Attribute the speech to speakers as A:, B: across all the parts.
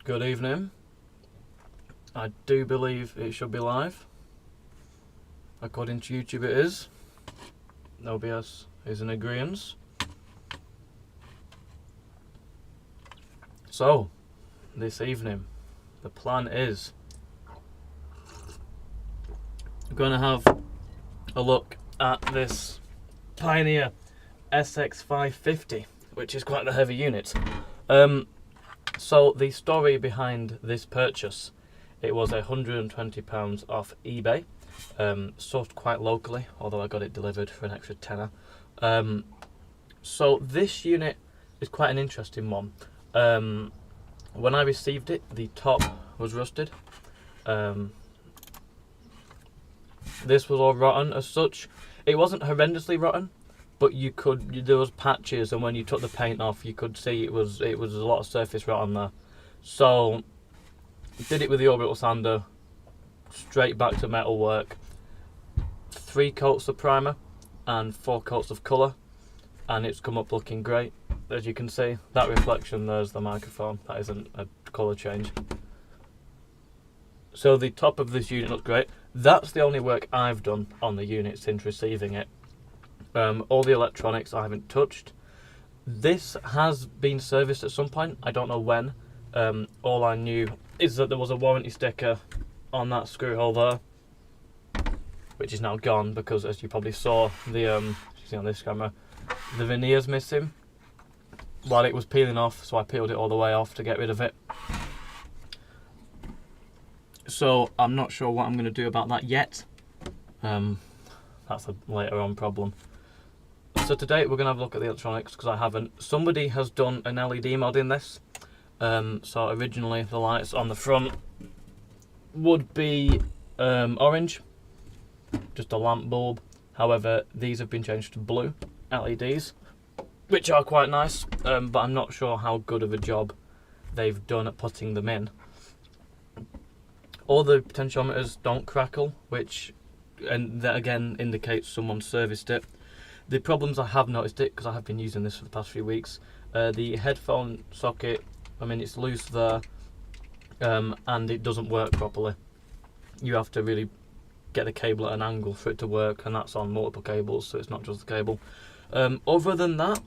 A: Good evening. I do believe it should be live. According to YouTube it is. OBS is in agreement. So, this evening, the plan is we're going to have a look at this Pioneer SX-550, which is quite the heavy unit. So the story behind this purchase, it was £120 off eBay, sourced quite locally, although I got it delivered for an extra tenner. So this unit is quite an interesting one. When I received it, the top was rusted. This was all rotten as such. It wasn't horrendously rotten, but there was patches, and when you took the paint off, you could see it was a lot of surface rot on there. So did it with the orbital sander, straight back to metal work. 3 coats of primer and 4 coats of colour, and it's come up looking great. As you can see, that reflection, there's the microphone, that isn't a colour change. So the top of this unit looks great. That's the only work I've done on the unit since receiving it. All the electronics I haven't touched. This has been serviced at some point, I don't know when. All I knew is that there was a warranty sticker on that screw hole there, which is now gone because, as you probably saw, you see on this camera, the veneer's missing while it was peeling off, so I peeled it all the way off to get rid of it. So I'm not sure what I'm going to do about that yet. That's a later on problem. So today we're going to have a look at the electronics, because I haven't. Somebody has done an LED mod in this. So originally the lights on the front would be orange, just a lamp bulb. However, these have been changed to blue LEDs, which are quite nice, but I'm not sure how good of a job they've done at putting them in. All the potentiometers don't crackle, and that again indicates someone serviced it. The problems, I have noticed it because I have been using this for the past few weeks. The headphone socket, I mean, it's loose there, and it doesn't work properly. You have to really get the cable at an angle for it to work, and that's on multiple cables, so it's not just the cable. Other than that,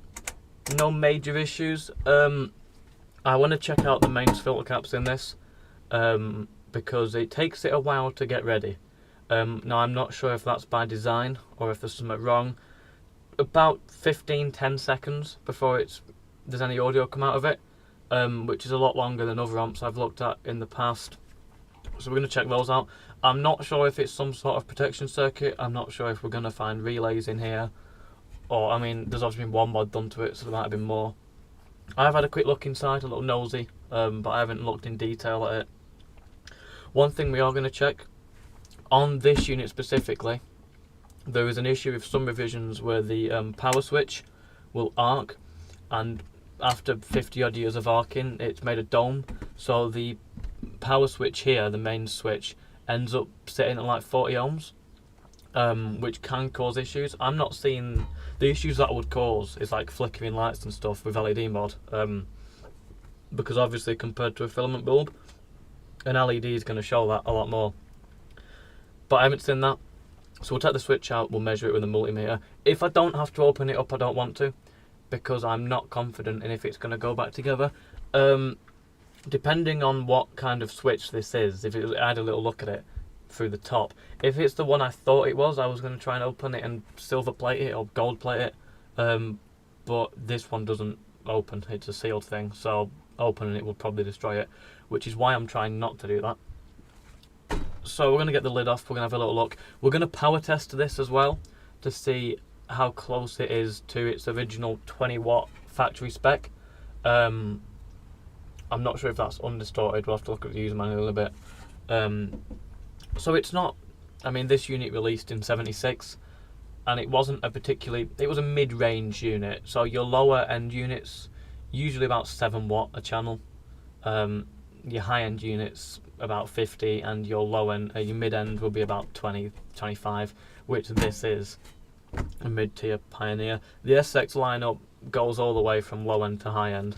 A: no major issues. I want to check out the mains filter caps in this, because it takes it a while to get ready. Now I'm not sure if that's by design or if there's something wrong. About 10 seconds before there's any audio come out of it, which is a lot longer than other amps I've looked at in the past. So we're going to check those out. I'm not sure if it's some sort of protection circuit. I'm not sure if we're going to find relays in here, or, I mean, there's obviously been one mod done to it, so there might have been more. I've had a quick look inside, a little nosy, but I haven't looked in detail at it. One thing we are going to check on this unit specifically, there is an issue with some revisions where the power switch will arc, and after 50 odd years of arcing, it's made a dome, so the power switch here, the main switch, ends up sitting at like 40 ohms, which can cause issues. I'm not seeing the issues that would cause is like flickering lights and stuff with LED mod, because obviously compared to a filament bulb, an LED is going to show that a lot more. But I haven't seen that. So we'll take the switch out, we'll measure it with a multimeter. If I don't have to open it up, I don't want to, because I'm not confident in if it's going to go back together. Depending on what kind of switch this is, I had a little look at it through the top. If it's the one I thought it was, I was going to try and open it and silver plate it or gold plate it. But this one doesn't open, it's a sealed thing, so opening it will probably destroy it, which is why I'm trying not to do that. So we're going to get the lid off, we're going to have a little look. We're going to power test this as well to see how close it is to its original 20 watt factory spec. I'm not sure if that's undistorted, we'll have to look at the user manual a little bit. So it's not, I mean, this unit released in 76, and it wasn't it was a mid-range unit, so your lower end units usually about 7 watt a channel, your high end units about 50, and your low end, your mid end will be about 20, 25, which this is a mid tier Pioneer. The SX lineup goes all the way from low end to high end.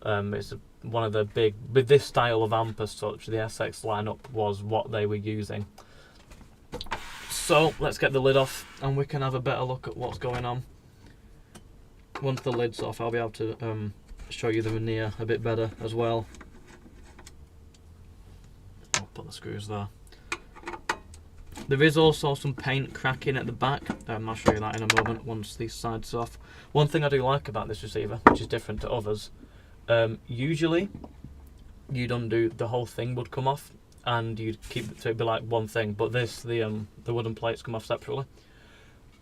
A: It's one of the big, with this style of amp as such, the SX lineup was what they were using. So let's get the lid off and we can have a better look at what's going on. Once the lid's off, I'll be able to show you the veneer a bit better as well. I'll put the screws there. There is also some paint cracking at the back. I'll show you that in a moment once these sides are off. One thing I do like about this receiver, which is different to others, usually you'd undo, the whole thing would come off and you'd keep it, so it'd be like one thing, but this, the wooden plates come off separately.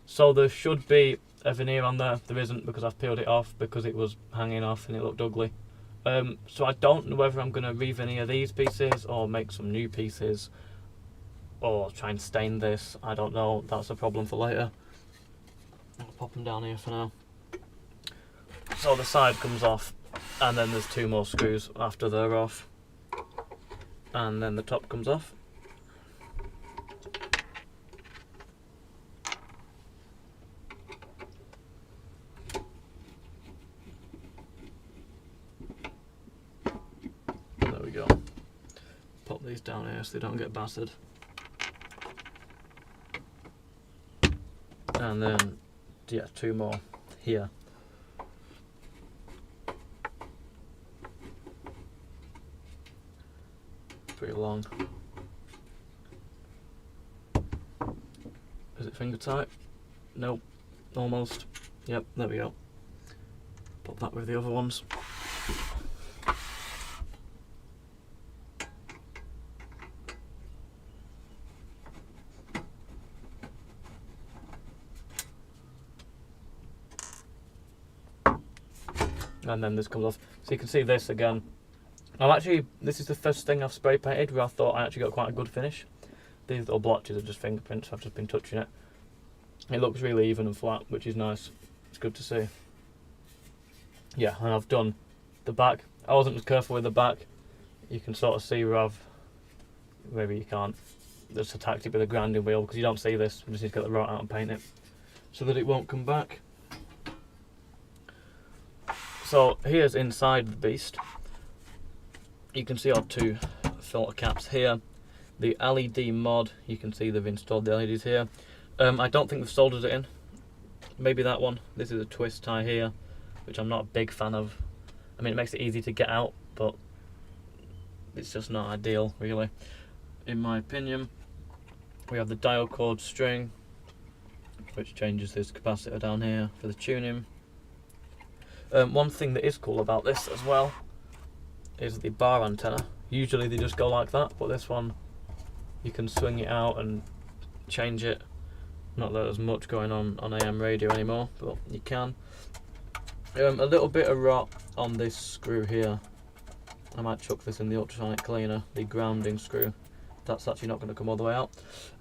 A: So there should be a veneer on there. There isn't, because I've peeled it off because it was hanging off and it looked ugly. So I don't know whether I'm going to re-veneer these pieces or make some new pieces or try and stain this. I don't know, that's a problem for later. I'll pop them down here for now. So the side comes off and then there's two more screws after they're off, and then the top comes off. There we go. Pop these down here so they don't get battered. And then, yeah, two more here. Pretty long. Is it finger tight? Nope. Almost. Yep, there we go. Pop that with the other ones. And then this comes off. So you can see this again. This is the first thing I've spray painted where I thought I actually got quite a good finish. These little blotches are just fingerprints, I've just been touching it. It looks really even and flat, which is nice. It's good to see. Yeah, and I've done the back. I wasn't as careful with the back. You can sort of see where maybe you can't. Just attacked it with a grinding wheel because you don't see this. We just need to get the rot out and paint it so that it won't come back. So here's inside the beast. You can see our two filter caps here. The LED mod, you can see they've installed the LEDs here. I don't think they've soldered it in. Maybe that one. This is a twist tie here, which I'm not a big fan of. I mean, it makes it easy to get out, but it's just not ideal, really, in my opinion. We have the dial cord string, which changes this capacitor down here for the tuning. One thing that is cool about this as well is the bar antenna. Usually they just go like that, but this one you can swing it out and change it. Not that there's much going on AM radio anymore, but you can. A little bit of rot on this screw here. I might chuck this in the ultrasonic cleaner, the grounding screw. That's actually not going to come all the way out.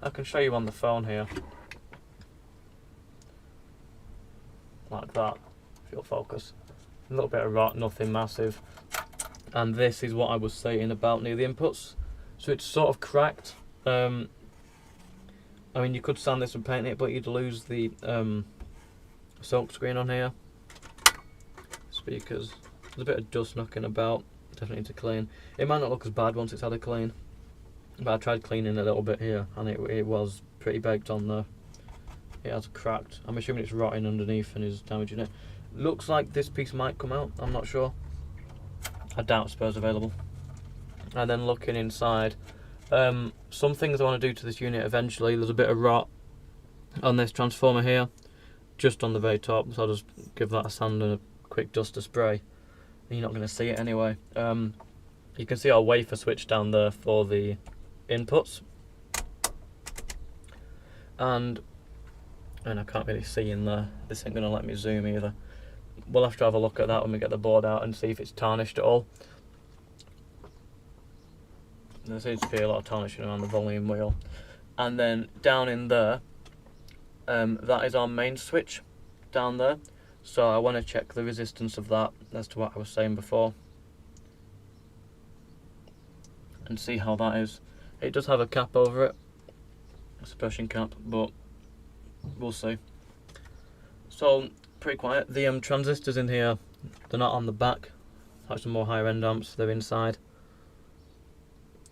A: I can show you on the phone here. Like that, if you'll focus. A little bit of rot, nothing massive. And this is what I was saying about near the inputs. So it's sort of cracked. I mean, you could sand this and paint it, but you'd lose the silk screen on here. Speakers. There's a bit of dust knocking about. Definitely need to clean. It might not look as bad once it's had a clean. But I tried cleaning a little bit here, and it was pretty baked on there. It has cracked. I'm assuming it's rotting underneath and is damaging it. Looks like this piece might come out, I'm not sure. I doubt spares available. And then looking inside, some things I want to do to this unit eventually. There's a bit of rot on this transformer here, just on the very top, so I'll just give that a sand and a quick duster spray. And you're not going to see it anyway. You can see our wafer switch down there for the inputs. And I can't really see in there. This ain't going to let me zoom either. We'll have to have a look at that when we get the board out and see if it's tarnished at all. There seems to be a lot of tarnishing around the volume wheel. And then down in there, that is our main switch down there. So I want to check the resistance of that, as to what I was saying before, and see how that is. It does have a cap over it, a suppression cap, but we'll see. So pretty quiet. The transistors in here, they're not on the back, like some more higher end amps. They're inside.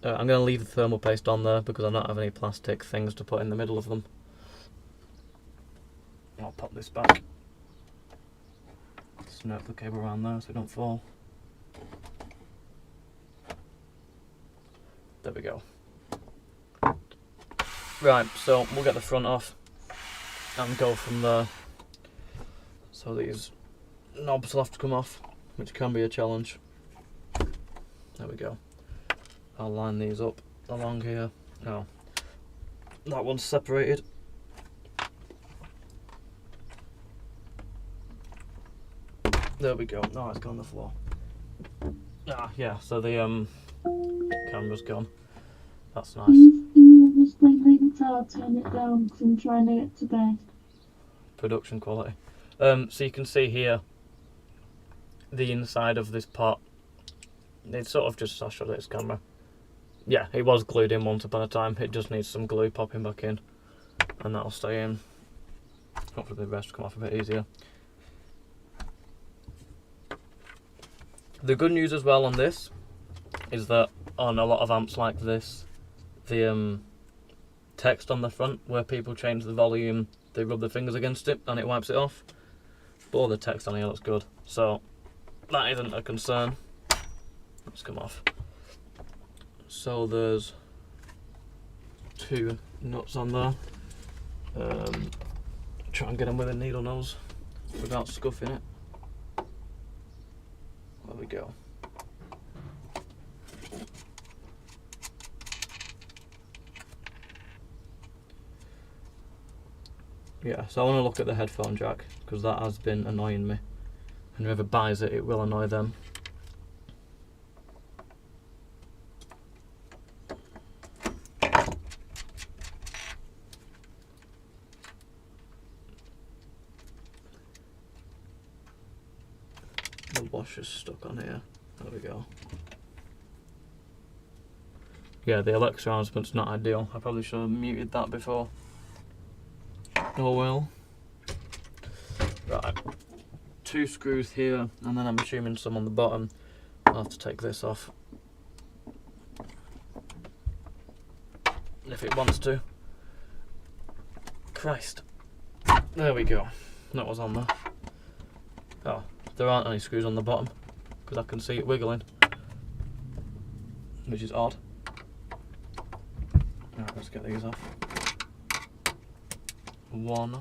A: I'm going to leave the thermal paste on there because I don't have any plastic things to put in the middle of them. I'll pop this back. Snap the cable around there so it don't fall. There we go. Right, so we'll get the front off and go from there. So these knobs will have to come off, which can be a challenge. There we go. I'll line these up along here. Oh, that one's separated. There we go. No, it's gone on the floor. Ah, yeah. So the camera's gone. That's nice.
B: I'll turn it down because I'm trying to get to bed.
A: Production quality. So you can see here the inside of this pot. It's sort of just, I'll show this camera. Yeah, it was glued in once upon a time. It just needs some glue popping back in, and that'll stay in. Hopefully the rest will come off a bit easier. The good news as well on this is that on a lot of amps like this, the text on the front where people change the volume, they rub their fingers against it and it wipes it off. But all the text on here looks good, so that isn't a concern. Let's come off. So there's 2 nuts on there. Try and get them with a needle nose without scuffing it. There we go. Yeah, so I want to look at the headphone jack because that has been annoying me, and whoever buys it, it will annoy them. The washer's stuck on here. There we go. Yeah, the Alexa announcement's not ideal. I probably should have muted that before. Oh well. Right. 2 screws here, and then I'm assuming some on the bottom. I'll have to take this off if it wants to. Christ. There we go. That was on there. Oh, there aren't any screws on the bottom because I can see it wiggling, which is odd. Alright, let's get these off. 1.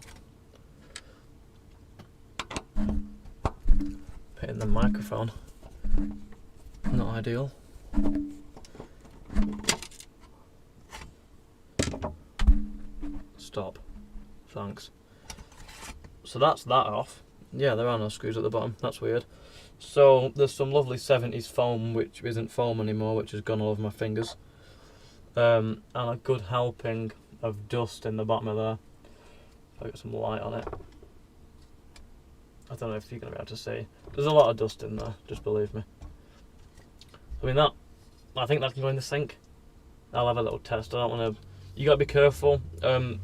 A: Hitting the microphone. Not ideal. Stop. Thanks. So that's that off. Yeah, there are no screws at the bottom. That's weird. So there's some lovely 70s foam, which isn't foam anymore, which has gone all over my fingers. And a good helping of dust in the bottom of there. If I get some light on it. I don't know if you're going to be able to see. There's a lot of dust in there, just believe me. I mean I think that can go in the sink. I'll have a little test. I don't want to... You got to be careful.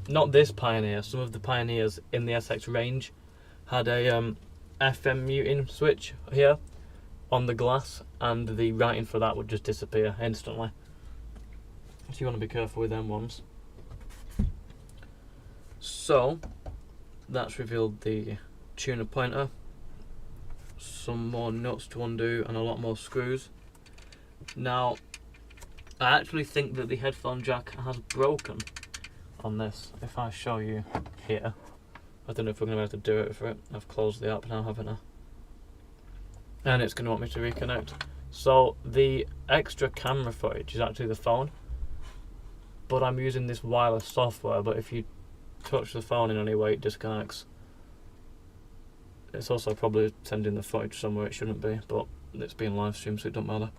A: Not this Pioneer. Some of the Pioneers in the SX range had a FM muting switch here on the glass, and the writing for that would just disappear instantly. So you want to be careful with them ones. So that's revealed the tuner pointer, some more nuts to undo, and a lot more screws. Now I actually think that the headphone jack has broken on this. If I show you here, I don't know if we're going to be able to do it for it. I've closed the app now, haven't I? And it's going to want me to reconnect. So the extra camera footage is actually the phone, but I'm using this wireless software, but if you touch the phone in any way, it disconnects. It's also probably sending the footage somewhere it shouldn't be, but it's being live streamed, so it don't matter.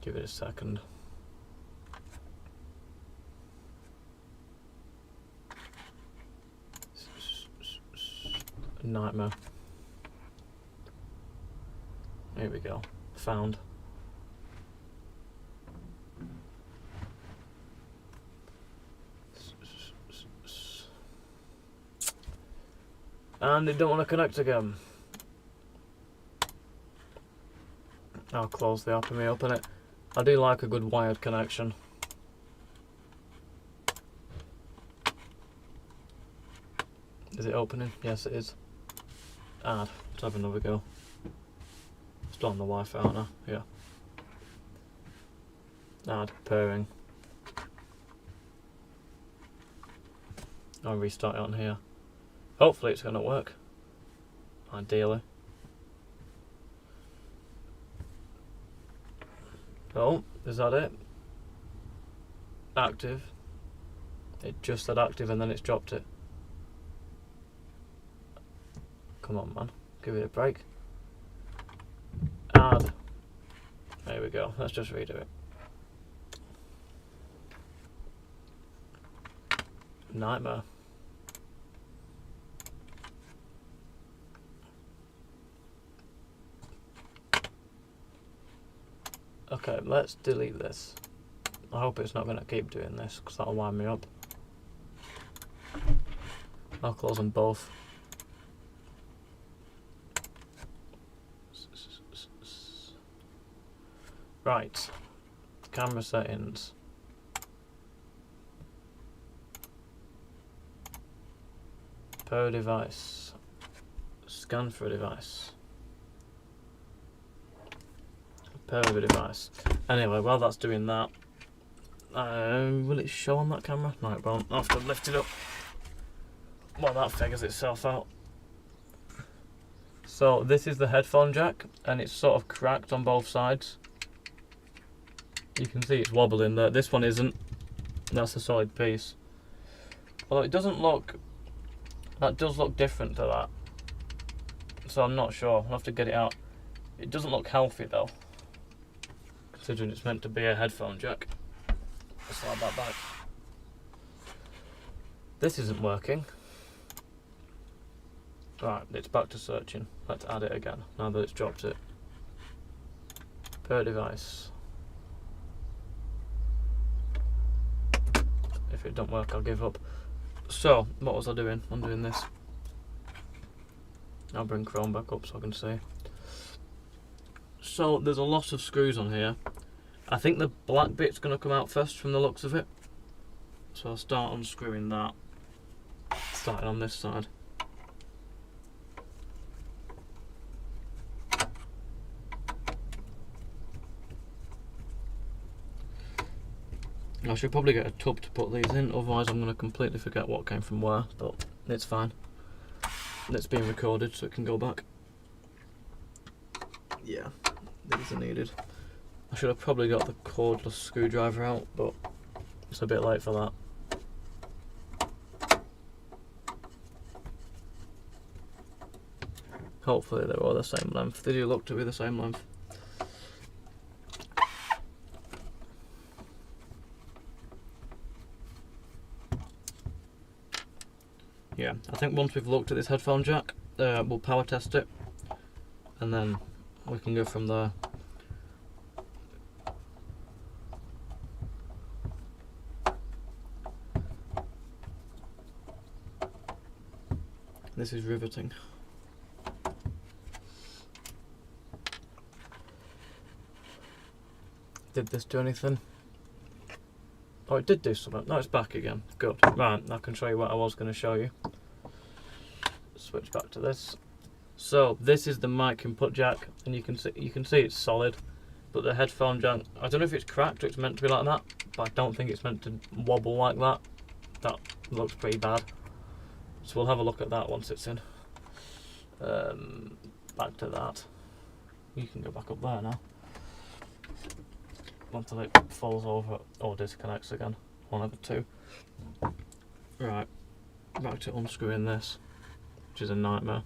A: Give it a second. Nightmare. Here we go. Found. And they don't want to connect again. how close they are to me. Open it. I do like a good wired connection. Is it opening? Yes, it is. Add. Let's have another go. Still on the Wi-Fi, aren't I? Yeah. Add. Pairing. I'll restart it on here. Hopefully it's going to work. Ideally. Oh, is that it? Active. It just said active and then it's dropped it. Come on, man. Give it a break. Add. There we go. Let's just redo it. Nightmare. Okay, let's delete this. I hope it's not going to keep doing this because that'll wind me up. I'll close them both. Right, camera settings. Per device. Scan for a device. Per device. Anyway, while that's doing that, will it show on that camera? No, it won't. I'll have to lift it up while that figures itself out. So this is the headphone jack, and it's sort of cracked on both sides. You can see it's wobbling there. This one isn't. That's a solid piece. Although it doesn't look... That does look different to that. So I'm not sure. I'll have to get it out. It doesn't look healthy though, considering it's meant to be a headphone jack. Slide that back. This isn't working. Right, it's back to searching. Let's add it again, now that it's dropped it. Per device. If it don't work, I'll give up. So, what was I doing? I'm doing this. I'll bring Chrome back up so I can see. So, there's a lot of screws on here. I think the black bit's going to come out first from the looks of it. So I'll start unscrewing that. Starting on this side. I should probably get a tub to put these in, otherwise I'm going to completely forget what came from where, but it's fine. It's being recorded so it can go back. Yeah, these are needed. I should have probably got the cordless screwdriver out, but it's a bit late for that. Hopefully they're all the same length. They do look to be the same length. Yeah, I think once we've looked at this headphone jack, we'll power test it, and then we can go from there. This is riveting. Did this do anything? Oh, it did do something. No, it's back again. Good. Right, I can show you what I was going to show you. Switch back to this. So this is the mic input jack, and you can see it's solid, but the headphone jack, I don't know if it's cracked or it's meant to be like that, but I don't think it's meant to wobble like that. That looks pretty bad. So we'll have a look at that once it's in. Back to that. You can go back up there now. Until it falls over or disconnects again. One of the two. Right. Back to unscrewing this, which is a nightmare.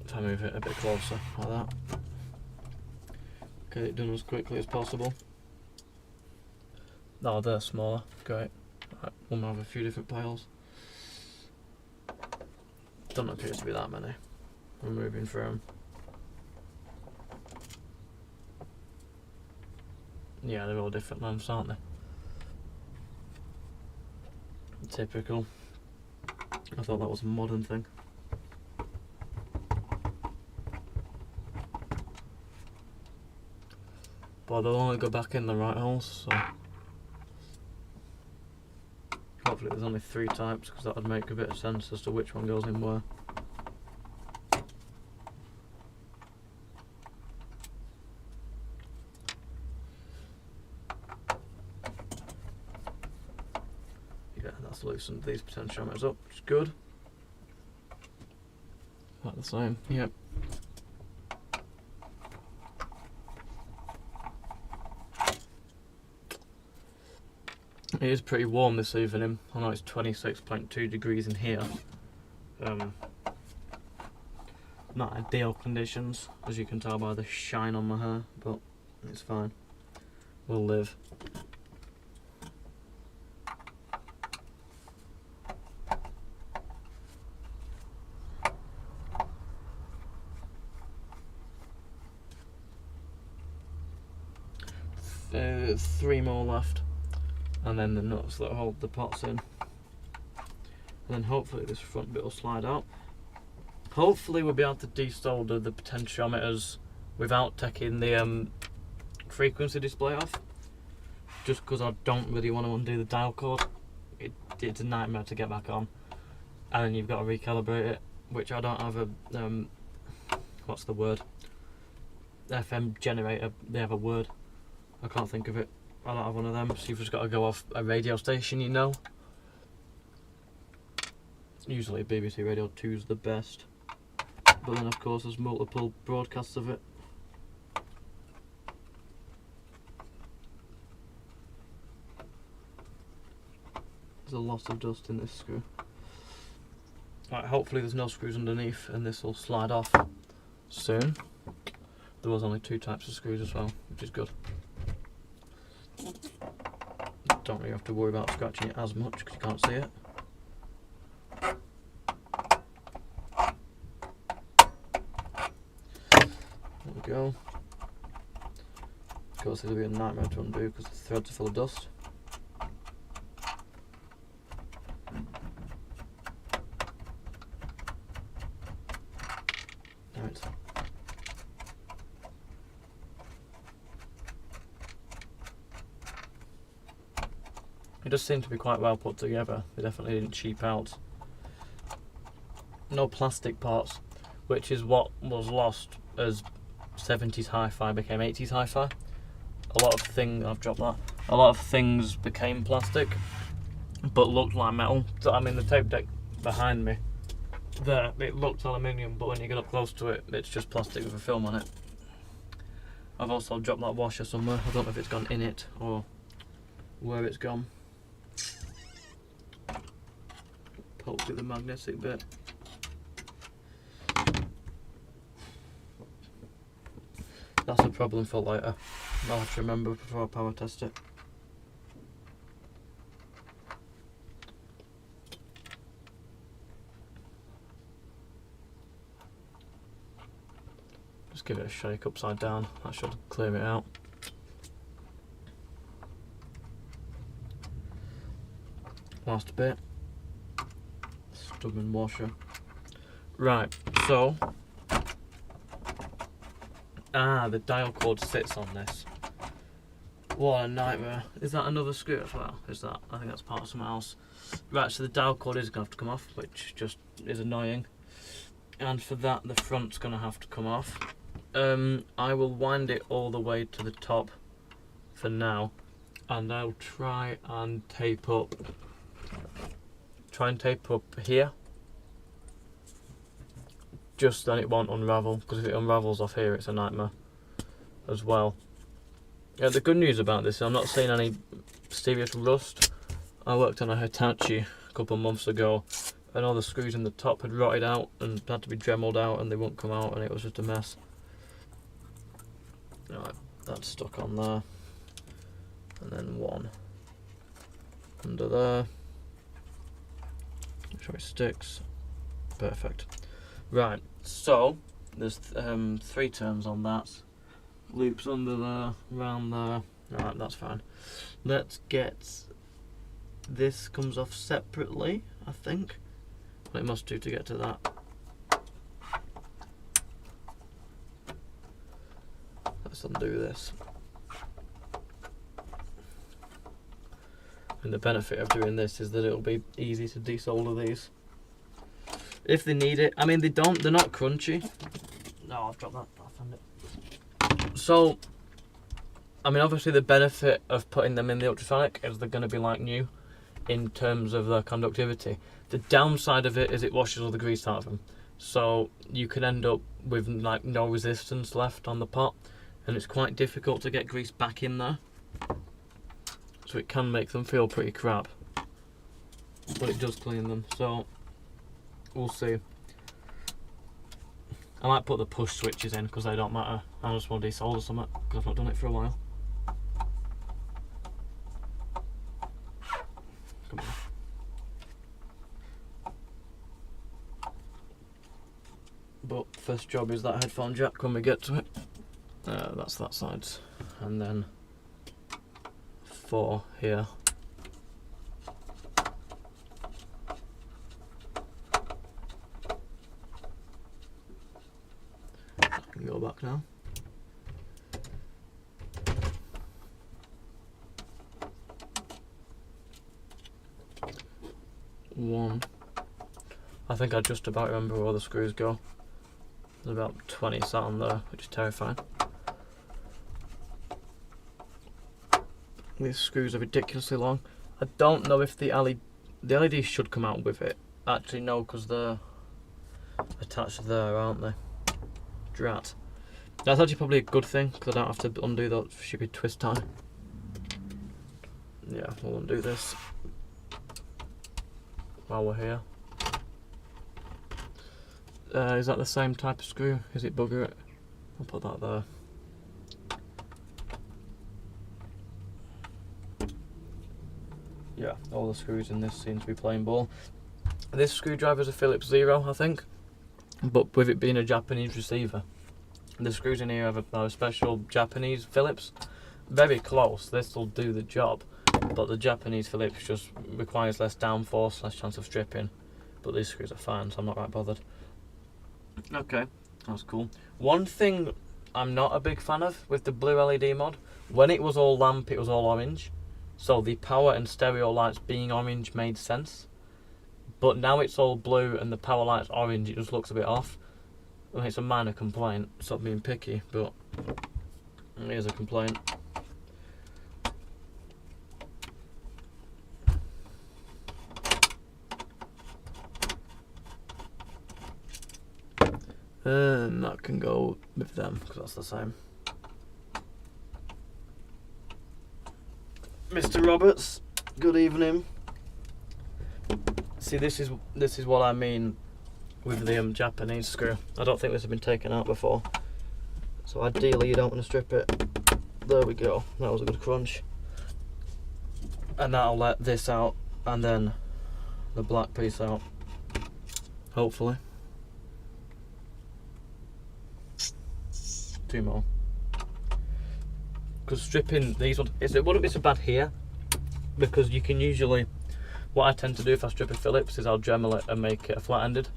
A: If I move it a bit closer, like that. Get it done as quickly as possible. Oh, they're smaller. Great. Right, we'll have a few different piles. Doesn't appear to be that many. I'm moving through them. Yeah, they're all different lengths, aren't they? Typical. I thought that was a modern thing. but they'll only go back in the right holes, so hopefully there's only 3 types, because that would make a bit of sense as to which one goes in where. Yeah, that's loosened these potentiometers up, which is good. About the same, yep. It is pretty warm this evening. I know it's 26.2 degrees in here. Not ideal conditions, as you can tell by the shine on my hair, but it's fine. We'll live. Three more left, and then the nuts that hold the pots in, and then hopefully this front bit will slide out. Hopefully we'll be able to desolder the potentiometers without taking the frequency display off, just because I don't really want to undo the dial code. It's a nightmare to get back on, and then you've got to recalibrate it, which I don't have a what's the word, FM generator. They have a word, I can't think of it. I don't have one of them, so you've just got to go off a radio station, you know. Usually BBC Radio 2 is the best, but then of course there's multiple broadcasts of it. There's a lot of dust in this screw. Right, hopefully there's no screws underneath and this will slide off soon. There was only 2 types of screws as well, which is good. Don't really have to worry about scratching it as much because you can't see it. There we go. Of course, this will be a nightmare to undo because the threads are full of dust. Right. It does seem to be quite well put together. They definitely didn't cheap out. No plastic parts, which is what was lost as 70s hi-fi became 80s hi-fi. A lot of things, I've dropped that, a lot of things became plastic, but looked like metal. So, I mean, the tape deck behind me, there, it looked aluminium, but when you get up close to it, it's just plastic with a film on it. I've also dropped that washer somewhere. I don't know if it's gone in it or where it's gone. Pull through the magnetic bit. That's a problem for later. I'll have to remember before I power test it. Just give it a shake upside down. That should clear it out. Last bit. Stubborn washer. Right, so the dial cord sits on this. What a nightmare. Is that another screw as well? Is that? I think that's part of something else. Right, so the dial cord is going to have to come off, which just is annoying. And for that, the front's going to have to come off. I will wind it all the way to the top for now, and I'll try and tape up here, just then it won't unravel, because if it unravels off here it's a nightmare as well. Yeah, the good news about this, I'm not seeing any serious rust. I worked on a Hitachi a couple of months ago and all the screws in the top had rotted out and had to be dremeled out and they wouldn't come out and it was just a mess. Right, that's stuck on there, and then one under there. Make sure it sticks. Perfect. Right, so there's 3 turns on that. Loops under there, round there. Alright, that's fine. Let's get this comes off separately, I think. Well, it must do to get to that. Let's undo this. And the benefit of doing this is that it'll be easy to desolder these if they need it. I mean, they're not crunchy. No, I've dropped that. I found it. So, I mean, obviously the benefit of putting them in the ultrasonic is they're going to be like new in terms of their conductivity. The downside of it is it washes all the grease out of them. So you could end up with like no resistance left on the pot, and it's quite difficult to get grease back in there. So it can make them feel pretty crap, but it does clean them. So we'll see. I might put the push switches in because they don't matter. I just want to desolder something because I've not done it for a while. Come on. But first job is that headphone jack when we get to it. That's that side, and then 4 here. I can go back now. One. I think I just about remember where the screws go. There's about 20 sat on there, which is terrifying. These screws are ridiculously long. I don't know if the LEDs should come out with it. Actually, no, because they're attached there, aren't they? Drat. That's actually probably a good thing, because I don't have to undo that stupid twist tie. Yeah, we'll undo this while we're here. Is that the same type of screw? Is it bugger it? I'll put that there. Yeah, all the screws in this seem to be playing ball. This screwdriver is a Phillips 0, I think, but with it being a Japanese receiver, the screws in here are a special Japanese Phillips. Very close, this will do the job, but the Japanese Phillips just requires less downforce, less chance of stripping, but these screws are fine, so I'm not right bothered. Okay, that's cool. One thing I'm not a big fan of with the blue LED mod, when it was all lamp it was all orange, so the power and stereo lights being orange made sense, but now it's all blue and the power light's orange, it just looks a bit off. I mean, it's a minor complaint, stop being picky, but it is a complaint. And that can go with them because that's the same. Mr. Roberts, good evening. See, this is what I mean with the Japanese screw. I don't think this has been taken out before, so ideally you don't want to strip it. There we go. That was a good crunch. And that'll let this out, and then the black piece out. Hopefully. 2 more. Because stripping these ones, it wouldn't be so bad here, because you can usually, what I tend to do if I strip a Phillips is I'll Dremel it and make it a flat-ended.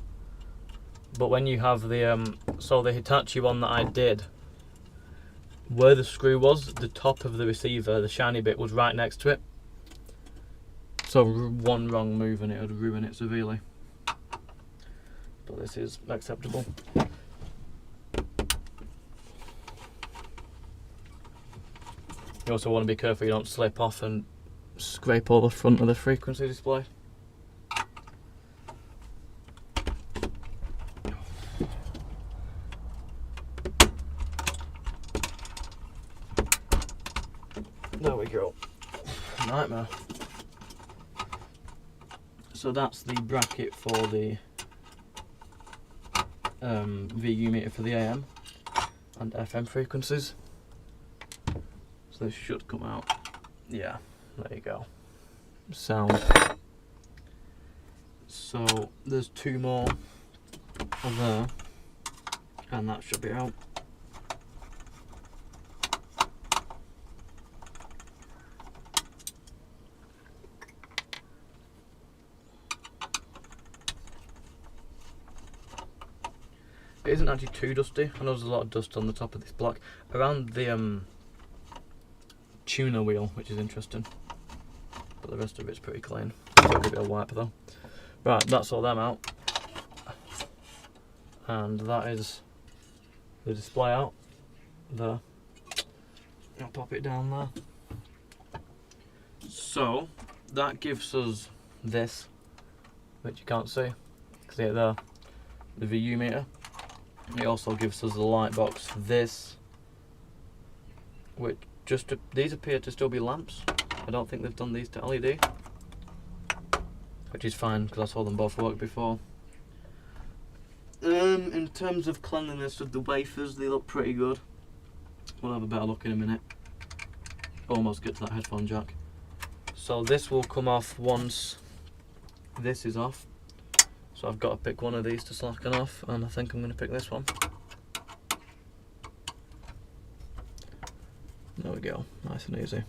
A: But when you have the, so the Hitachi one that I did, where the screw was, the top of the receiver, the shiny bit was right next to it. So one wrong move and it would ruin it severely. But this is acceptable. You also want to be careful you don't slip off and scrape all the front of the frequency display. There we go. Nightmare. So that's the bracket for the VU meter for the AM and FM frequencies. So this should come out. Yeah, there you go. Sound. So there's 2 more of there, and that should be out. It isn't actually too dusty. I know there's a lot of dust on the top of this block around the tuner wheel, which is interesting. but the rest of it's pretty clean. I'll give it a wipe though. Right, that's all them out. And that is the display out there. I'll pop it down there. So that gives us this, which you can't see. See it there, the VU meter. It also gives us the light box. This, which these appear to still be lamps. I don't think they've done these to LED, which is fine because I saw them both work before. In terms of cleanliness of the wafers, they look pretty good. We'll have a better look in a minute. Almost get to that headphone jack. So this will come off once this is off. So I've got to pick one of these to slacken off, and I think I'm going to pick this one. There we go, nice and easy.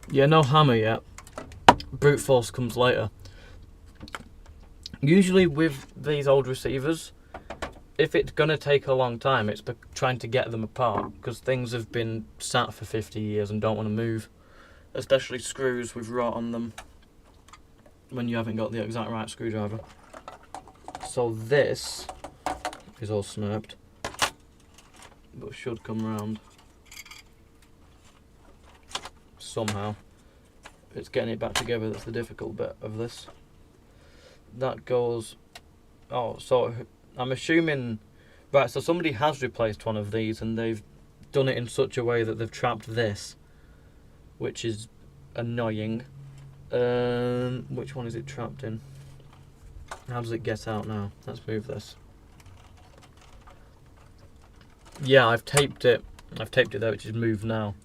A: Yeah, no hammer yet. Brute force comes later. Usually with these old receivers, if it's going to take a long time, it's trying to get them apart, because things have been sat for 50 years and don't want to move. Especially screws with rot on them, when you haven't got the exact right screwdriver. So this is all snurped, but should come round somehow. It's getting it back together that's the difficult bit of this. That goes, oh, so I'm assuming, right, so somebody has replaced one of these and they've done it in such a way that they've trapped this, which is annoying. Which one is it trapped in? How does it get out now? Let's move this. Yeah, I've taped it there, which is moved now.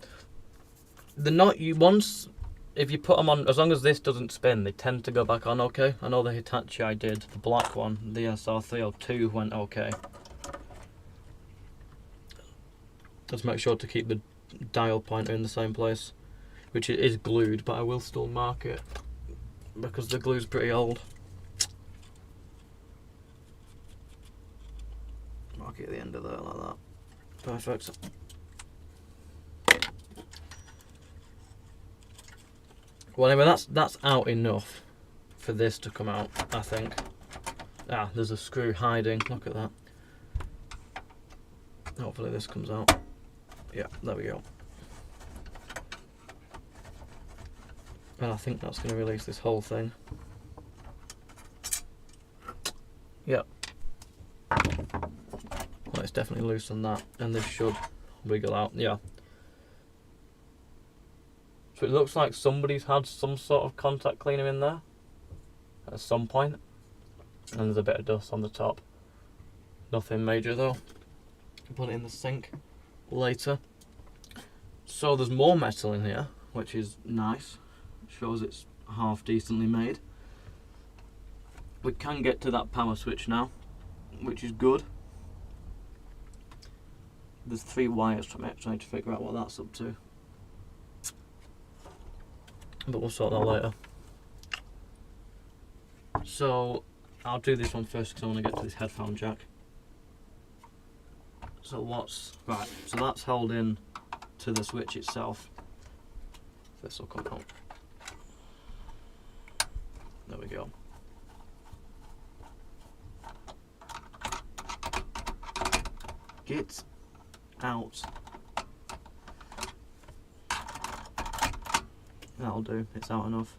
A: If you put them on, as long as this doesn't spin, they tend to go back on okay. I know the Hitachi I did, the black one, the SR302 went okay. Just make sure to keep the dial pointer in the same place, which it is glued, but I will still mark it because the glue's pretty old. Mark it at the end of there like that. Perfect. Well, anyway, that's out enough for this to come out, I think. Ah, there's a screw hiding. Look at that. Hopefully this comes out. Yeah, there we go. And I think that's going to release this whole thing. Yep. Well, it's definitely loose on that, and this should wiggle out. Yeah. So it looks like somebody's had some sort of contact cleaner in there at some point, and there's a bit of dust on the top. Nothing major though. Put it in the sink later. So there's more metal in here, which is nice. Shows it's half decently made. We can get to that power switch now, which is good. There's 3 wires from it, trying to figure out what that's up to. But we'll sort that later. So I'll do this one first because I want to get to this headphone jack. So right, so that's held in to the switch itself. This will come out. There we go. Get out. That'll do, it's out enough.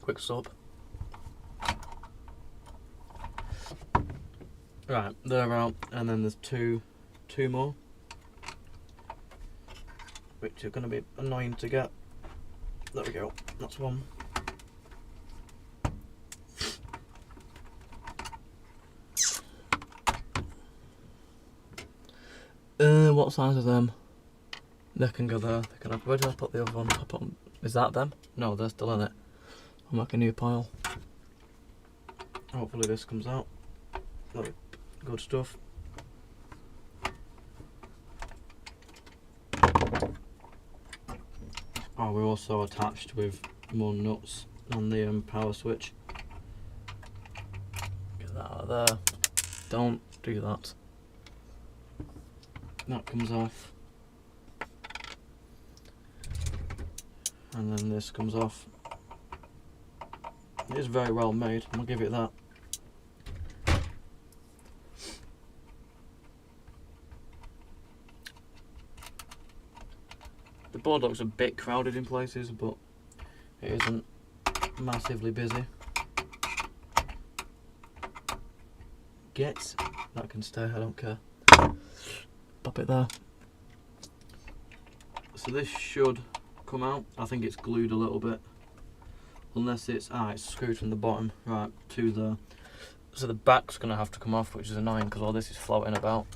A: Quick sub. Right, they're out, and then there's two more, which are going to be annoying to get. There we go, that's one. What size are them? They can go there. They can have, where did I put the other one? Is that them? No, they're still in it. I'll make a new pile. Hopefully this comes out. Good stuff. Oh, we're also attached with more nuts on the power switch. there. Don't do that. That comes off. And then this comes off. It is very well made, I'll give it that. The board looks a bit crowded in places, but it isn't massively busy. That can stay, I don't care. Pop it there. So this should come out. I think it's glued a little bit. Unless it's screwed from the bottom right to the. So the back's gonna have to come off, which is annoying because all this is floating about.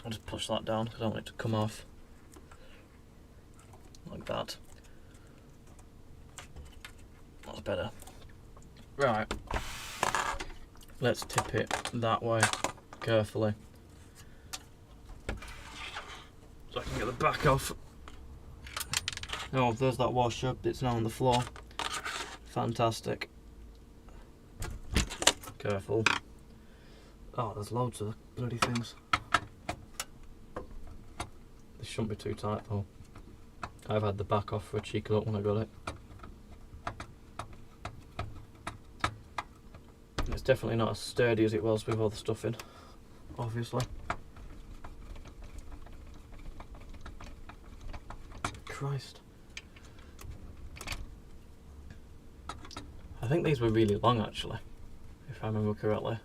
A: I'll just push that down because I don't want it to come off. Like that. That's better. Right. Let's tip it that way carefully. So I can get the back off. Oh, there's that washer. It's now on the floor. Fantastic. Careful. Oh, there's loads of bloody things. This shouldn't be too tight though. I've had the back off for a cheeky look when I got it. It's definitely not as sturdy as it was with all the stuff in, obviously. Christ. I think these were really long actually, if I remember correctly.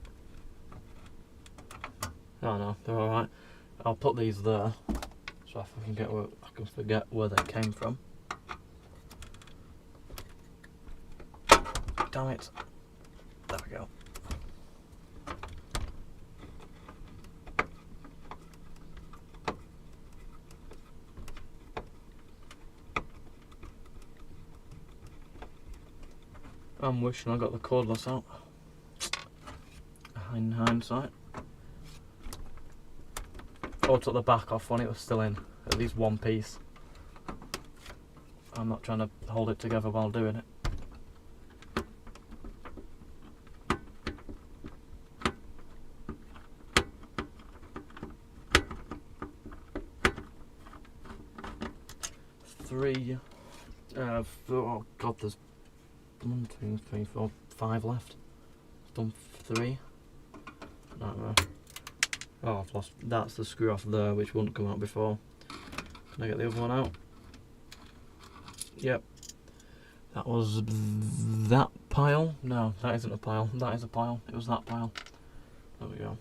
A: Oh no, they're alright. I'll put these there so I can forget where they came from. Damn it. There we go. I'm wishing I got the cordless out, in hindsight. Or took the back off when it was still in, at least one piece. I'm not trying to hold it together while doing it. Oh god, there's 1, 2, 3, 4, 5 left. I've done 3. Nightmare. Oh, I've lost. That's the screw off there, which wouldn't come out before. Can I get the other one out? Yep. That was that pile. No, that isn't a pile. That is a pile. It was that pile. There we go.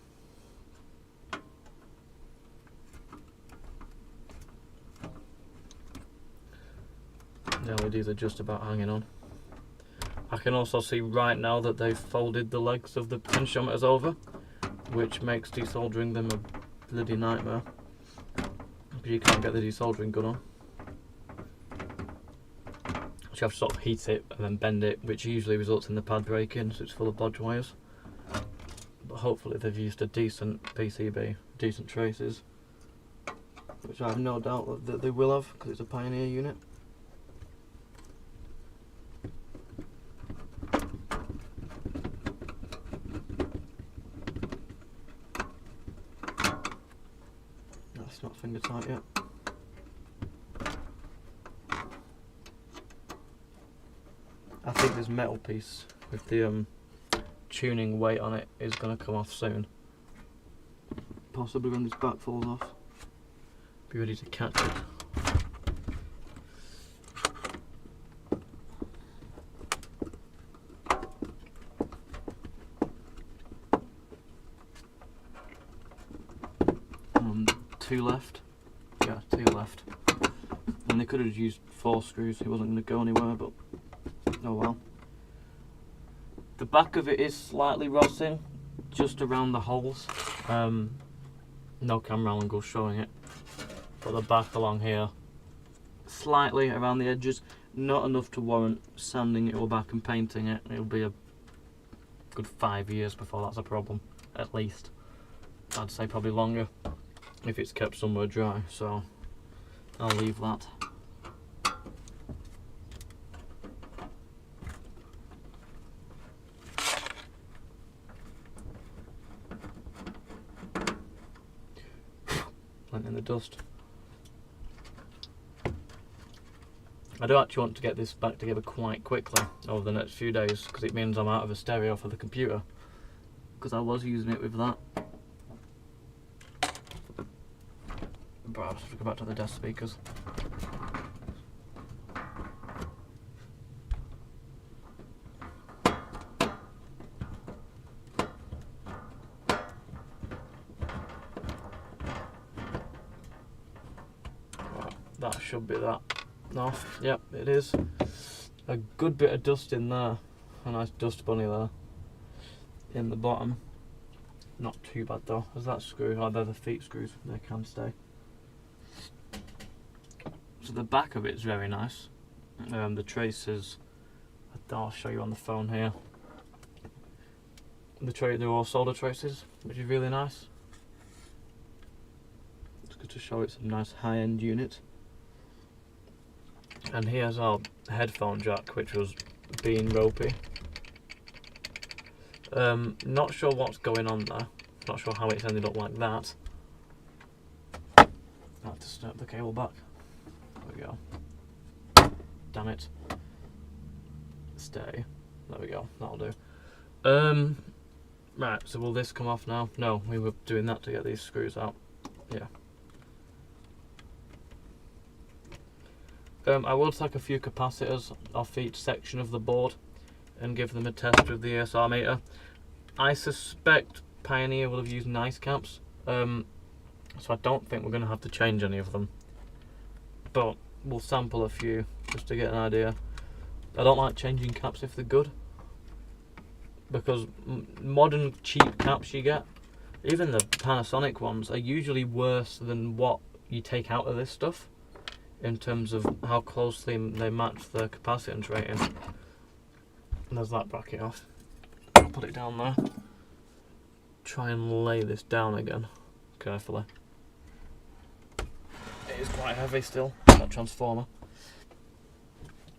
A: The LEDs are just about hanging on. I can also see right now that they've folded the legs of the potentiometers over, which makes desoldering them a bloody nightmare. Because you can't get the desoldering gun on. So you have to sort of heat it and then bend it, which usually results in the pad breaking, so it's full of bodge wires. But hopefully they've used a decent PCB, decent traces, which I have no doubt that they will have, because it's a Pioneer unit. That's not finger tight yet. I think this metal piece with the tuning weight on it is going to come off soon. Possibly when this back falls off. Be ready to catch it. Two left. Yeah, 2 left. And they could have used 4 screws, it wasn't going to go anywhere, but oh well. The back of it is slightly rotting, just around the holes. No camera angle showing it. But the back along here, slightly around the edges, not enough to warrant sanding it all back and painting it. It'll be a good 5 years before that's a problem, at least. I'd say probably longer, if it's kept somewhere dry, so I'll leave that. plenty in the dust. I do actually want to get this back together quite quickly over the next few days, because it means I'm out of a stereo for the computer, because I was using it with that. But I'll have to go back to the desk speakers. That should be that off. Yep, it is. A good bit of dust in there. A nice dust bunny there in the bottom. Not too bad though. As that screw, oh, they're the feet screws, they can stay. So the back of it is very nice. The traces, I'll show you on the phone here. They're all solder traces, which is really nice. It's good to show it's a nice high-end unit. And here's our headphone jack, which was being ropey. Not sure what's going on there. Not sure how it's ended up like that. I have to snap the cable back. There we go. Damn it. Stay. There we go. That'll do. Right, so will this come off now? No, we were doing that to get these screws out. Yeah. I will take a few capacitors off each section of the board and give them a test with the ASR meter. I suspect Pioneer will have used nice caps, so I don't think we're going to have to change any of them. But we'll sample a few just to get an idea. I don't like changing caps if they're good, because modern cheap caps you get, even the Panasonic ones, are usually worse than what you take out of this stuff, in terms of how closely they match the capacitance rating. And there's that bracket off. Put it down there. Try and lay this down again carefully. It is quite heavy still, that transformer.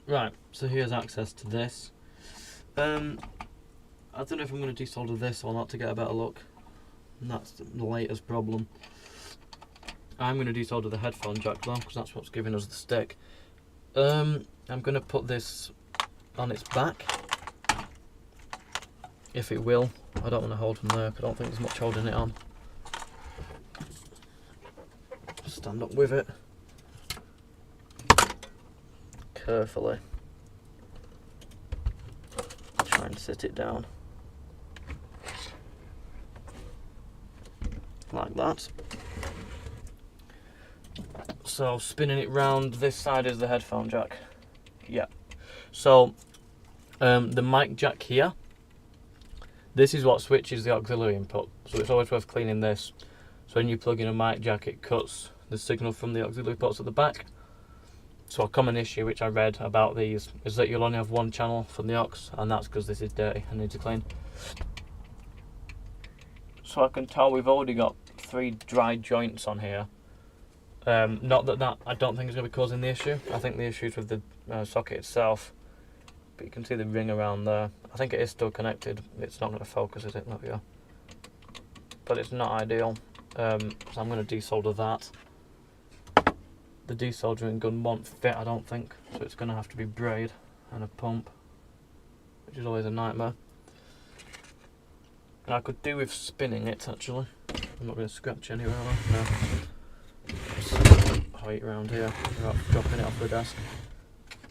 A: Right, so here's access to this. I don't know if I'm going to desolder this or not to get a better look. And that's the latest problem. I'm going to desolder the headphone jack though, because that's what's giving us the stick. I'm going to put this on its back, if it will. I don't want to hold from there, because I don't think there's much holding it on. Stand up with it carefully. Try and sit it down like that. So spinning it round, this side is the headphone jack. Yeah. So the mic jack here, this is what switches the auxiliary input. So it's always worth cleaning this. So when you plug in a mic jack, it cuts the signal from the auxiliary ports at the back. So a common issue which I read about these is that you'll only have one channel from the aux, and that's because this is dirty and needs to clean. So I can tell we've already got 3 dry joints on here. Not that I don't think is going to be causing the issue. I think the issue is with the socket itself. But you can see the ring around there. I think it is still connected. It's not going to focus, is it? There we go. But it's not ideal. So I'm going to desolder that. The desoldering gun won't fit, I don't think. So it's going to have to be braid and a pump, which is always a nightmare. And I could do with spinning it, actually. I'm not going to scratch anywhere, no. Height around here without dropping it off the desk.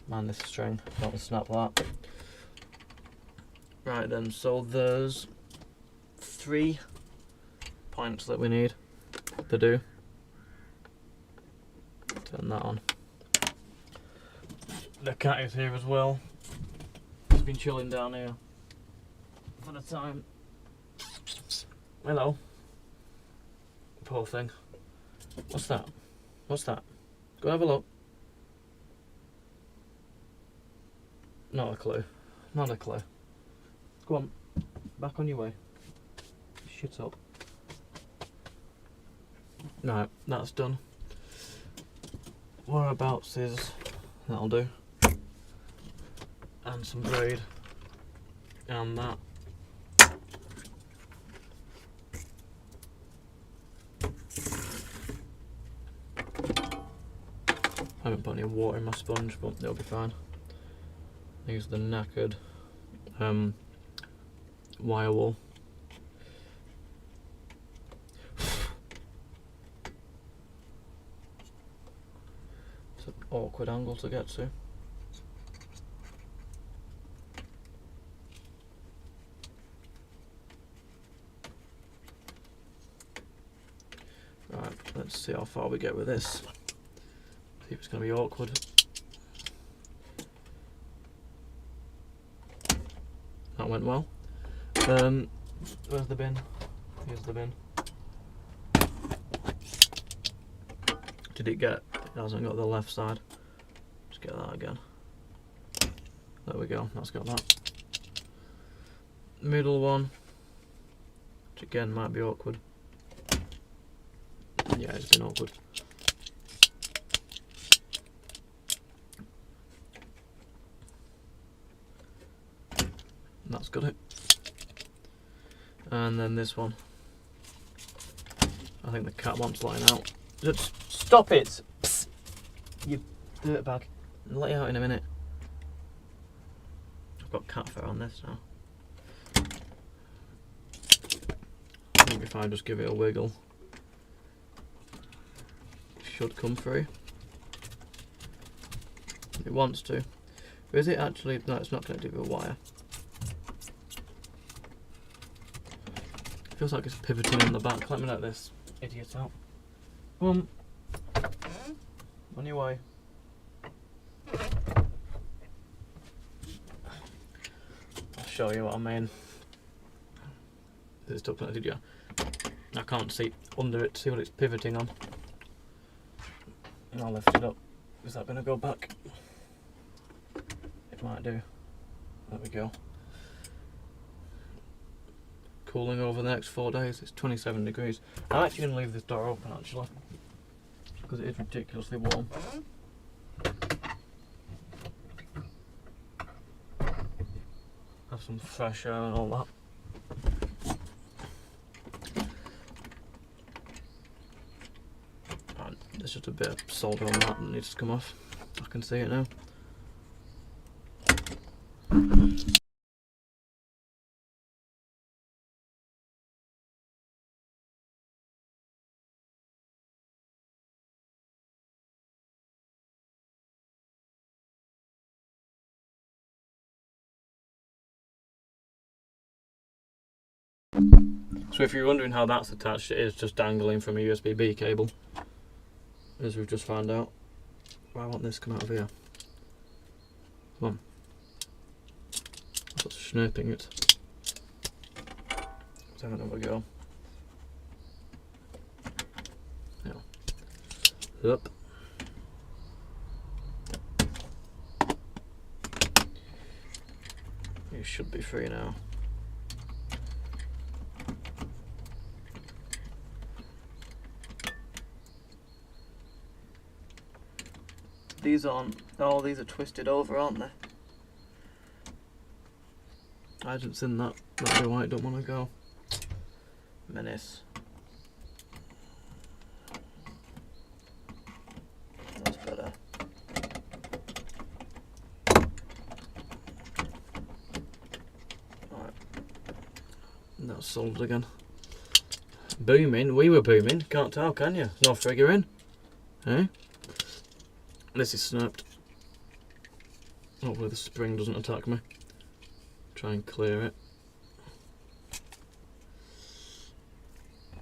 A: Man, this string, don't want to snap that. Right then, so there's 3 points that we need to do. Turn that on. The cat is here as well. He's been chilling down here for the time. Hello. Poor thing. What's that? What's that? Go have a look. Not a clue. Not a clue. Go on. Back on your way. Shut up. Right, that's done. Whereabouts is... That'll do. And some braid. And that. I haven't put any water in my sponge, but it'll be fine. Use the knackered wire wool. It's an awkward angle to get to. Right, let's see how far we get with this. See if it's going to be awkward. That went well. Where's the bin? Here's the bin. Did it get? It hasn't got the left side. Just get that again. There we go. That's got that. Middle one, which again might be awkward. Yeah, it's been awkward. That's got it. And then this one. I think the cat wants letting out. Just stop it! Psst. You dirtbag. I'll let you out in a minute. I've got cat fur on this now. I think if I just give it a wiggle, it should come through. It wants to. But is it actually? No, it's not connected with a wire. Feels like it's pivoting on the back. Let me let this idiot out. On your way. I'll show you what I mean. Is it still connected? Yeah. I can't see under it to see what it's pivoting on. And I'll lift it up. Is that going to go back? It might do. There we go. Cooling over the next 4 days. It's 27 degrees. I'm actually going to leave this door open actually, because it is ridiculously warm. Have some fresh air and all that. And there's just a bit of solder on that needs to come off. I can see it now. So if you're wondering how that's attached, it is just dangling from a USB-B cable, as we've just found out. Why won't this come out of here? Come on. That's snurping it. Let's have another go. Yeah. Up. You should be free now. These aren't. Oh, these are twisted over, aren't they? I hadn't seen that. That'd be why I don't want to go. Menace. That's better. Alright. That's solved again. Booming. We were booming. Can't tell, can you? No figuring. Eh? This is snapped. Hopefully the spring doesn't attack me. Try and clear it.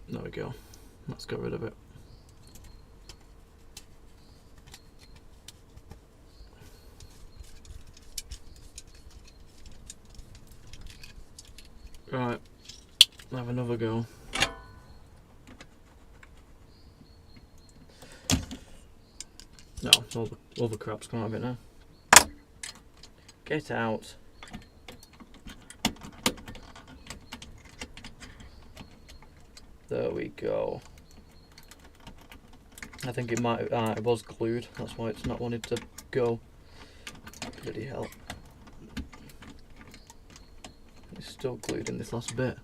A: There we go. Let's get rid of it. Right. Have another go. No, all the crap's come out of it now. Get out. There we go. I think it might. It was glued. That's why it's not wanted to go. Bloody hell! It's still glued in this last bit.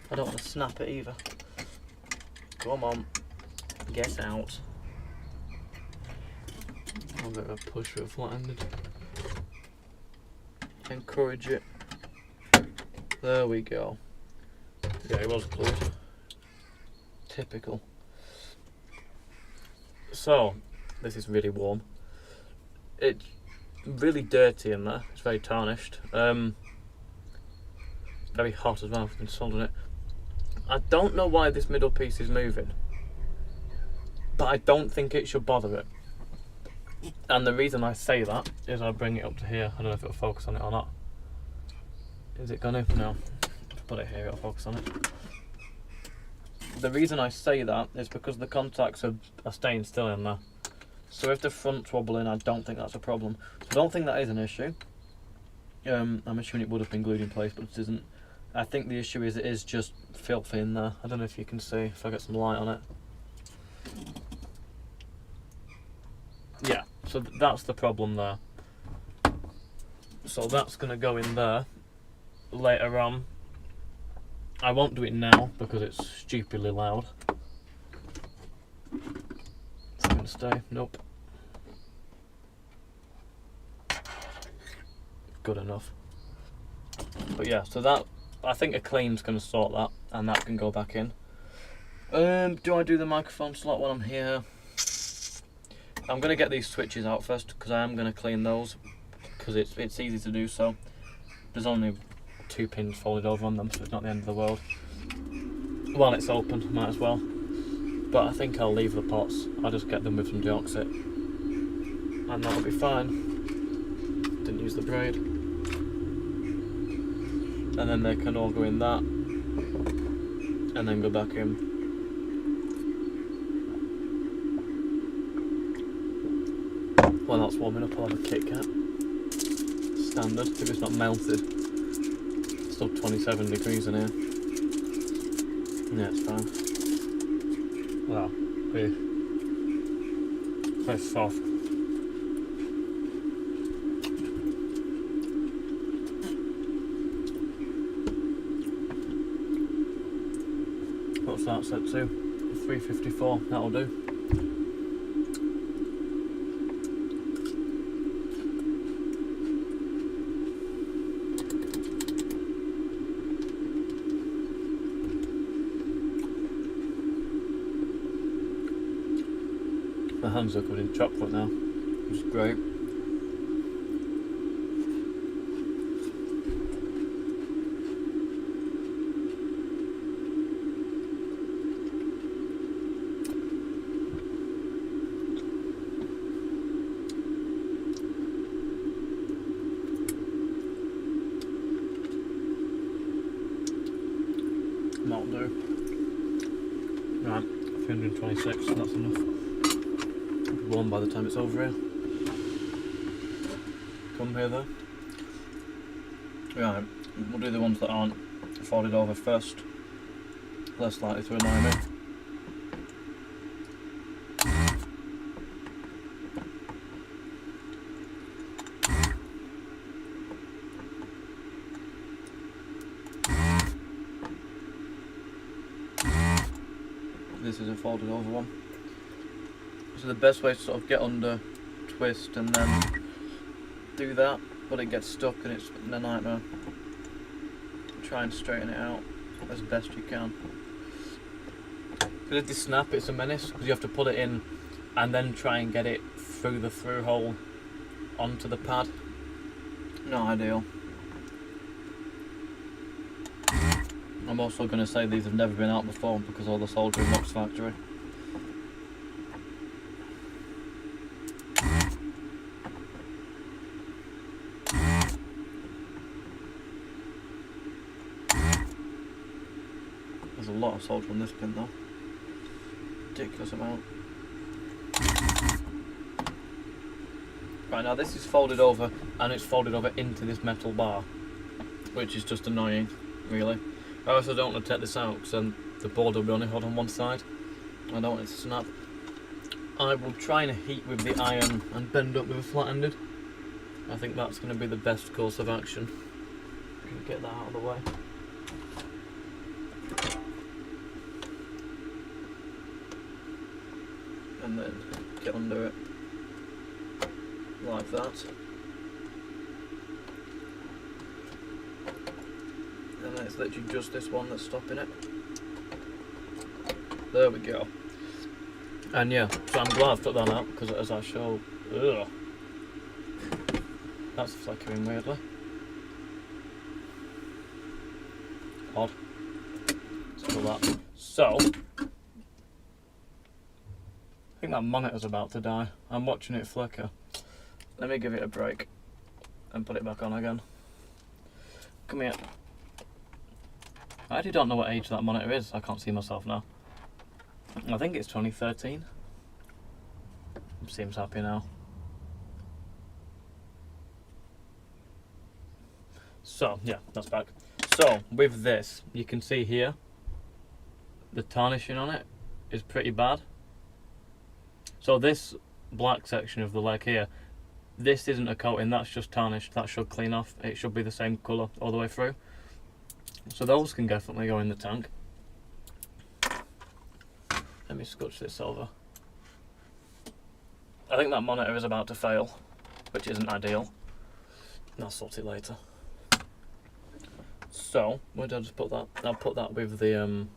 A: I don't want to snap it either. Come on. Get out. A bit of a push for a flat-ended. Encourage it. There we go. Yeah, it was glued. Typical. So, this is really warm. It's really dirty in there. It's very tarnished. Very hot as well. I've been soldering it. I don't know why this middle piece is moving, but I don't think it should bother it. And the reason I say that is I bring it up to here. I don't know if it'll focus on it or not. Is it gonna? No. If I put it here, it'll focus on it. The reason I say that is because the contacts are staying still in there. So if the front's wobbling, I don't think that's a problem. So I don't think that is an issue. I'm assuming it would have been glued in place, but it isn't. I think the issue is it is just filthy in there. I don't know if you can see, if I get some light on it. Yeah, so that's the problem there. So that's going to go in there later on. I won't do it now because it's stupidly loud. It's going to stay. Nope. Good enough. But yeah, so that, I think a clean's going to sort that, and that can go back in. Do I do the microphone slot while I'm here? I'm going to get these switches out first because I am going to clean those because it's easy to do so. There's only 2 pins folded over on them, so it's not the end of the world. While it's open, might as well. But I think I'll leave the pots. I'll just get them with some deoxit, and that'll be fine. Didn't use the braid. And then they can all go in that, and then go back in. While that's warming up, I'll have a Kit Kat. Standard, if it's not melted. It's still 27 degrees in here. Yeah, it's fine. Wow, very soft. What's that set to? 354, that'll do. My hands are covered in chocolate now, which is great. That'll do. Right, 326, that's enough. Warm by the time it's over here. Come here though. Right, we'll do the ones that aren't folded over first. Less likely to annoy me. This is a folded over one. So the best way to sort of get under, twist, and then do that, but it gets stuck and it's a nightmare. Try and straighten it out as best you can. Because if they snap, it's a menace, because you have to put it in and then try and get it through the through hole onto the pad. Not ideal. I'm also going to say these have never been out before because all the soldering looks factory. There's a lot of solder on this pin though. Ridiculous amount. Right, now this is folded over, and it's folded over into this metal bar, which is just annoying, really. I also don't want to take this out because then the board will be only held on one side. I don't want it to snap. I will try and heat with the iron and bend up with a flat-ended. I think that's going to be the best course of action. Get that out of the way. and then get under it like that. And then it's literally just this one that's stopping it. There we go. And yeah, so I'm glad I've took that out, because as I show, ugh, that's flickering weirdly. Odd. Let's do that. So, I think that monitor's about to die. I'm watching it flicker. Let me give it a break and put it back on again. Come here. I actually don't know what age that monitor is. I can't see myself now. I think it's 2013. Seems happy now. So, yeah, that's back. So, with this, you can see here, the tarnishing on it is pretty bad. So this black section of the leg here, this isn't a coating, that's just tarnished. That should clean off. It should be the same colour all the way through. So those can definitely go in the tank. Let me scotch this over. I think that monitor is about to fail, which isn't ideal. I'll sort it later. So, where did I just put that? I'll put that with the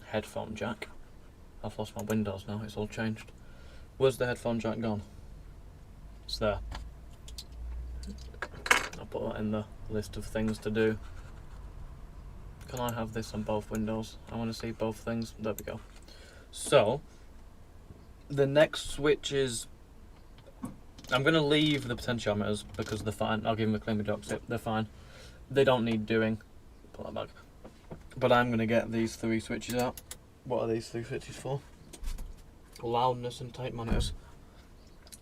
A: headphone jack. I've lost my windows now, it's all changed. Where's the headphone jack gone? It's there. I'll put that in the list of things to do. Can I have this on both windows? I want to see both things. There we go. So, the next switch is... I'm going to leave the potentiometers because they're fine. I'll give them a clean with tip. They're fine. They don't need doing. Put that back. But I'm going to get these three switches out. What are these three switches for? Loudness and tape monitors.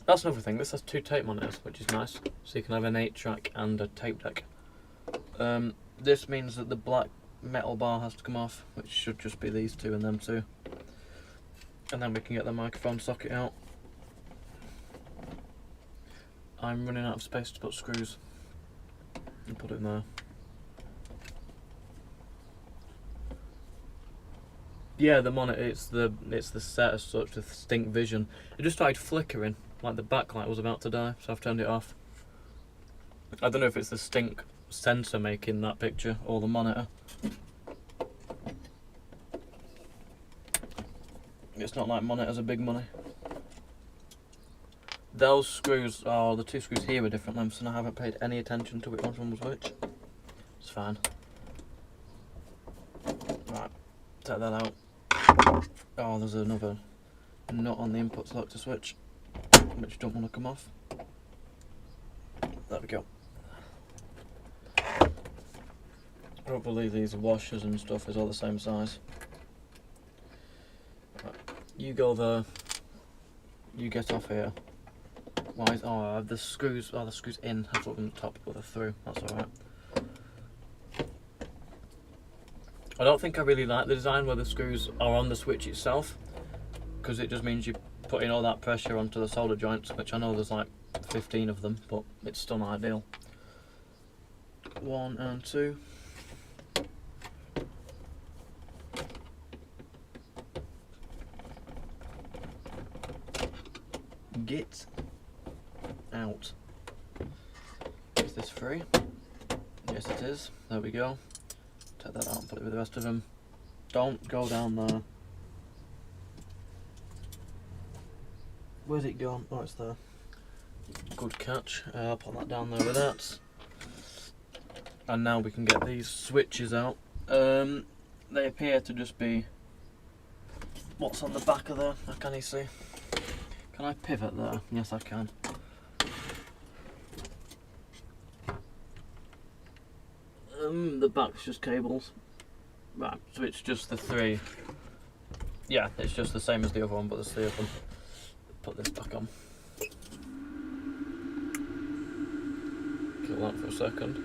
A: That's another thing. This has two tape monitors, which is nice. So you can have an 8-track and a tape deck. This means that the black metal bar has to come off, which should just be these two and them two. And then we can get the microphone socket out. I'm running out of space to put screws. And put it in there. Yeah, the monitor, it's the set as such, the stink vision. It just started flickering, like the backlight was about to die, so I've turned it off. I don't know if it's the stink sensor making that picture or the monitor. It's not like monitors are big money. Those screws, oh, the two screws here are different lengths and I haven't paid any attention to which one was which. It's fine. Right, take that out. Oh, there's another nut on the input selector switch, which don't want to come off. There we go. Hopefully these washers and stuff is all the same size. Right, you go there. You get off here. Why is, oh, the screws, oh, the screws in. I thought them top, but they're through. That's alright. I don't think I really like the design where the screws are on the switch itself, because it just means you're putting all that pressure onto the solder joints, which I know there's like 15 of them, but it's still not ideal. 1 and 2. Get out. Is this free? Yes it is. There we go. Take that out and put it with the rest of them. Don't go down there. Where's it gone? Oh, it's there. Good catch. I'll put that down there with that. And now we can get these switches out. They appear to just be what's on the back of there. Can you see? Can I pivot there? Yes, I can. The back's just cables. Right, so it's just the three. Yeah, it's just the same as the other one, but there's three of them. Put this back on. Kill that for a second.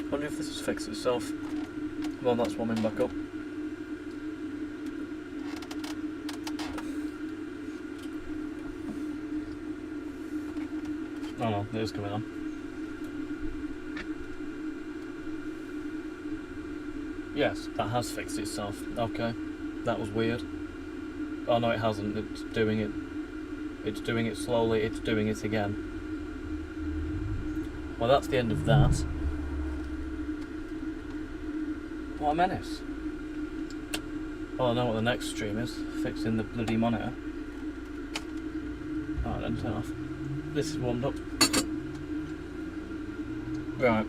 A: Wonder if this has fixed itself. Well, that's warming back up. Oh no, it is coming on. Yes, that has fixed itself. Okay, that was weird. Oh no, it hasn't. It's doing it. It's doing it slowly. It's doing it again. Well, that's the end of that. What a menace. Oh, I know what the next stream is. Fixing the bloody monitor. Alright then, turn off. This is warmed up. Right.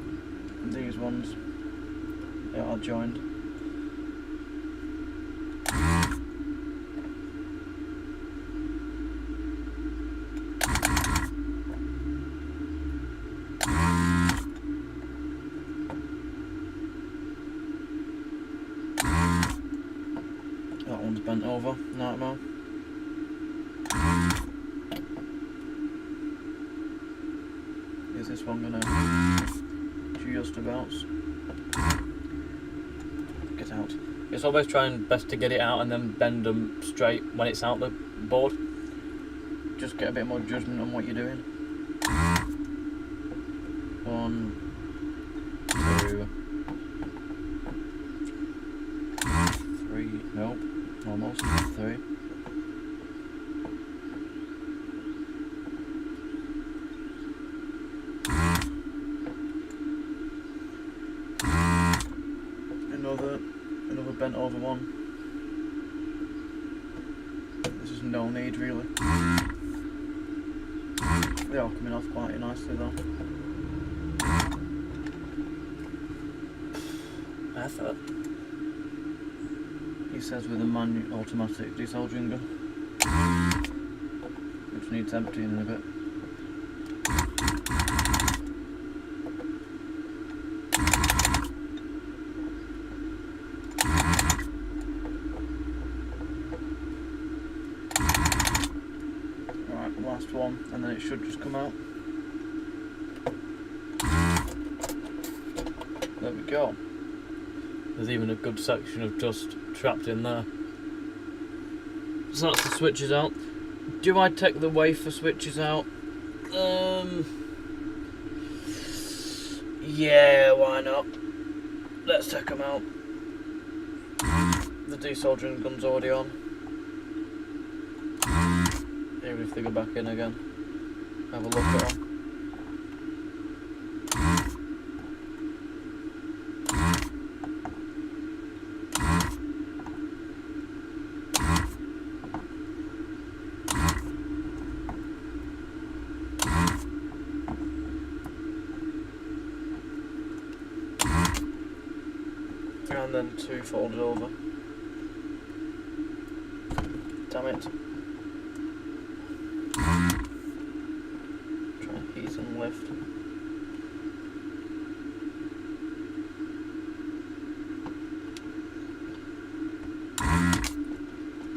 A: These ones are joined. That one's bent over, nightmare. Is this one gonna just about get out? It's always trying best to get it out and then bend them straight when it's out the board. Just get a bit more judgment on what you're doing. 1, 2, 3, nope, almost, 3. Another bent over one. This is no need really. They are coming off quite nicely though. Effort. He says with a manual automatic desoldering gun, which needs emptying in a bit. Right, last one, and then it should just come out. There we go. There's even a good section of dust trapped in there. So that's the switches out. Do I take the wafer switches out? Yeah, why not? Let's take them out. The desoldering gun's already on. Even if they go back in again. Have a look at them. And then 2 folded over. Damn it. Try and heat and lift.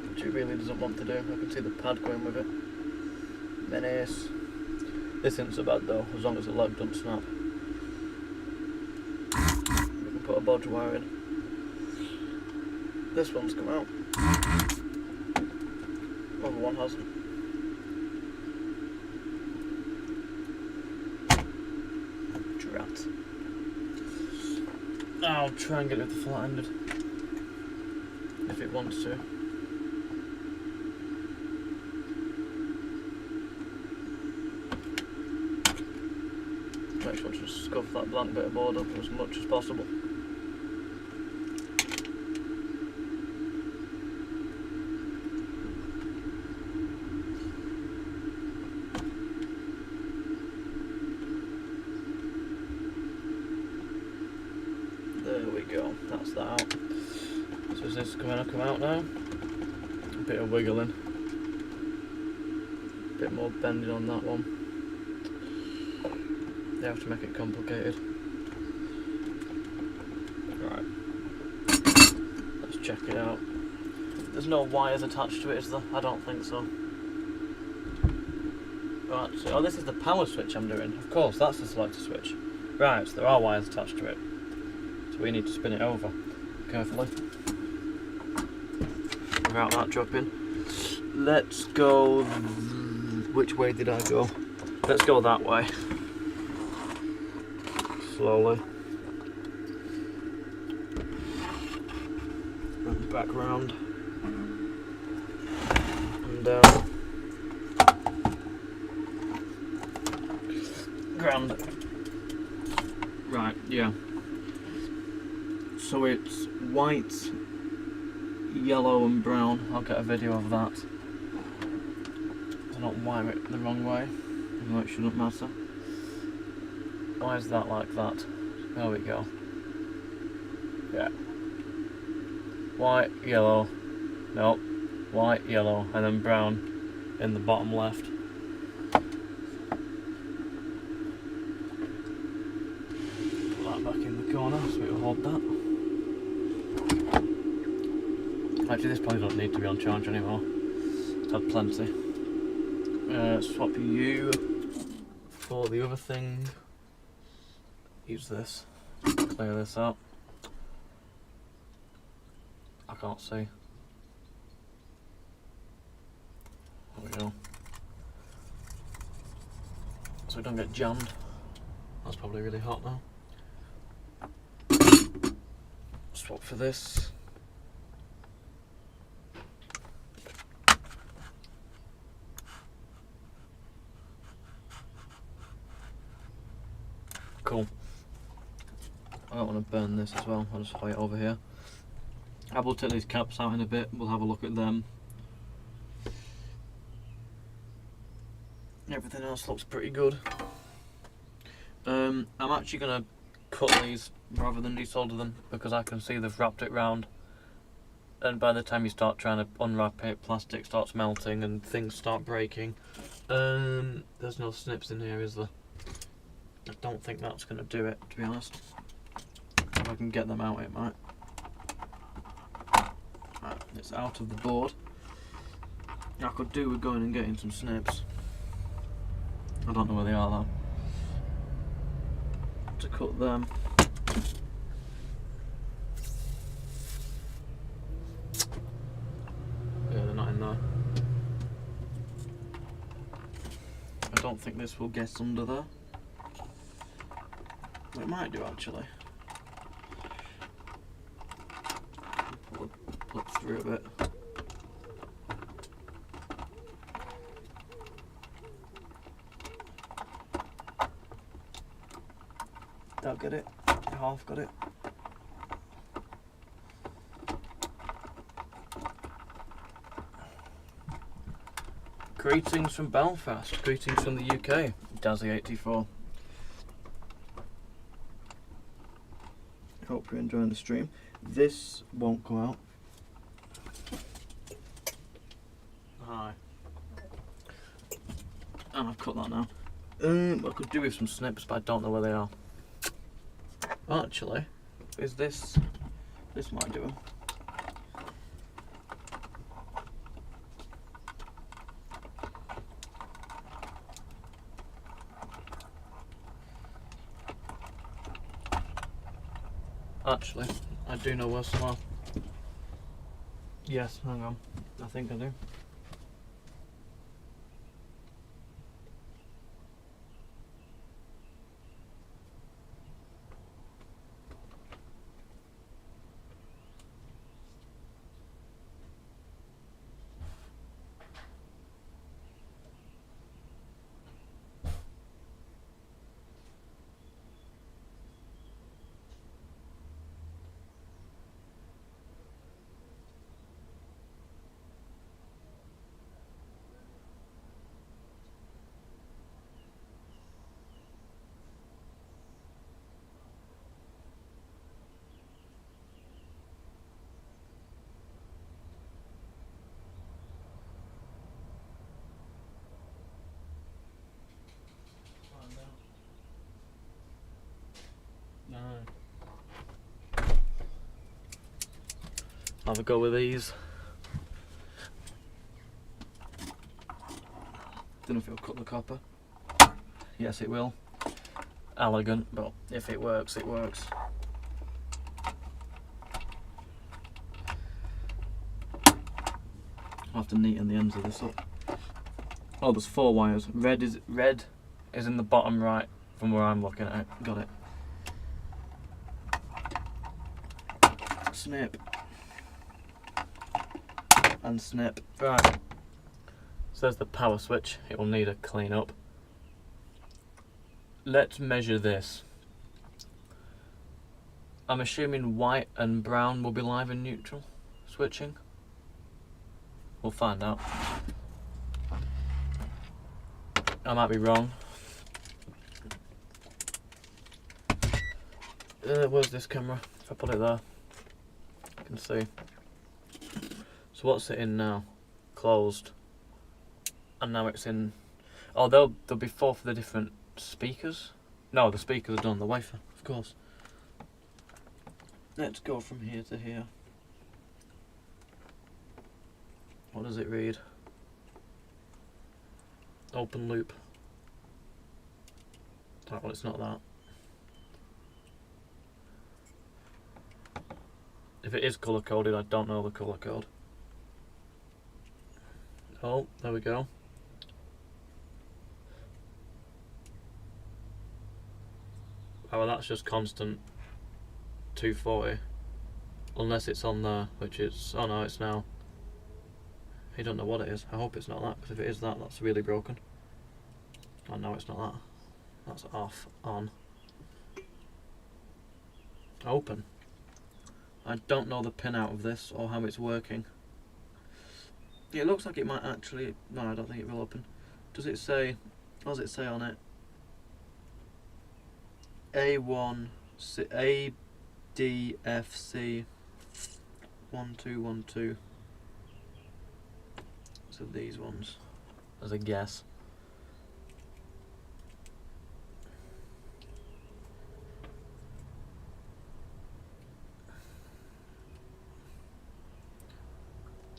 A: Which it really doesn't want to do. I can see the pad going with it. Menace. This isn't so bad though, as long as the leg doesn't snap. We can put a bodge wire in. This one's come out. Other one hasn't. Drat. I'll try and get it with the flat-ended. If it wants to. Make sure to scuff that blank bit of board up as much as possible. There we go, that's that out. So is this going to come out now? A bit of wiggling. A bit more bending on that one. They have to make it complicated. Right. Let's check it out. There's no wires attached to it, is there? I don't think so. Right, so, oh, this is the power switch I'm doing. Of course, that's the selector switch. Right, so there are wires attached to it. So we need to spin it over carefully. Without that dropping. Let's go... Which way did I go? let's go that way. Slowly. And back round. And down. Grand. Right, yeah. So it's white, yellow and brown. I'll get a video of that. I'll not wire it the wrong way, even though it shouldn't matter. Why is that like that? There we go. Yeah. White, yellow. Nope. White, yellow, and then brown in the bottom left. Put that back in the corner so it'll hold that. Actually, this probably don't need to be on charge anymore. It's had plenty. Swap you for the other thing. Use this. Clear this up. I can't see. There we go. So we don't get jammed. That's probably really hot now. Swap for this. Cool. I don't want to burn this as well, I'll just hide it over here. I will take these caps out in a bit, we'll have a look at them. Everything else looks pretty good. I'm actually going to cut these rather than desolder them because I can see they've wrapped it round. And by the time you start trying to unwrap it, plastic starts melting and things start breaking. There's no snips in here, is there? I don't think that's going to do it, to be honest. If I can get them out, it might. Right, it's out of the board. I could do with going and getting some snips. I don't know where they are though. To cut them. Yeah, they're not in there. I don't think this will get under there. It might do actually. Pull it through a bit. Don't get it. Half got it. Greetings from Belfast. Greetings from the UK. Dazzy84. Hope you're enjoying the stream. This won't go out. Hi. And I've cut that now. I could do with some snips, but I don't know where they are. Actually, is this might do them. Actually, I do know where some are. Yes, hang on. I think I do. No. Have a go with these. Don't know if it'll cut the copper. Yes, it will. Elegant, but if it works, it works. I'll have to neaten the ends of this up. Oh, there's 4 wires. Red is in the bottom right from where I'm looking at it. Got it. Snip. And snip. Right. So there's the power switch. It will need a clean up. Let's measure this. I'm assuming white and brown will be live and neutral switching. We'll find out. I might be wrong. Where's this camera? If I put it there, you can see. So what's it in now? Closed. And now it's in. Oh, there'll be 4 for the different speakers. No, the speakers are done. The Wi-Fi, of course. Let's go from here to here. What does it read? Open loop. Oh, well, it's not that. If it is colour coded, I don't know the colour code. Oh, there we go. Oh, well, that's just constant 240. Unless it's on there, which is. Oh no, it's now. I don't know what it is. I hope it's not that, because if it is that, that's really broken. Oh no, it's not that. That's off, on. Open. I don't know the pin out of this or how it's working. It looks like it might actually. No, I don't think it will open. Does it say. What does it say on it? A1 ADFC 1212. So these ones, as a guess.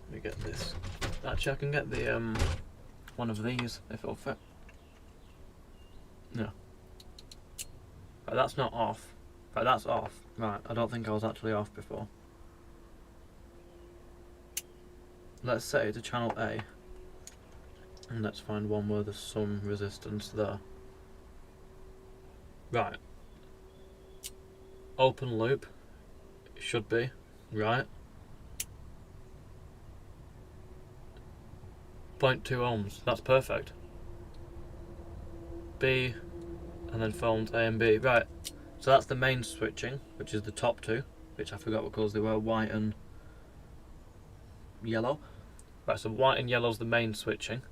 A: Let me get this. Actually, I can get the one of these if it'll fit. No. Right, that's not off. Right, that's off. Right, I don't think I was actually off before. Let's set it to channel A. And let's find one where there's some resistance there. Right. Open loop. It should be. Right. 0.2 ohms. That's perfect. B. And then phones A and B. Right. So that's the main switching, which is the top 2. Which I forgot what colours they were. White and yellow. Right, so white and yellow is the main switching,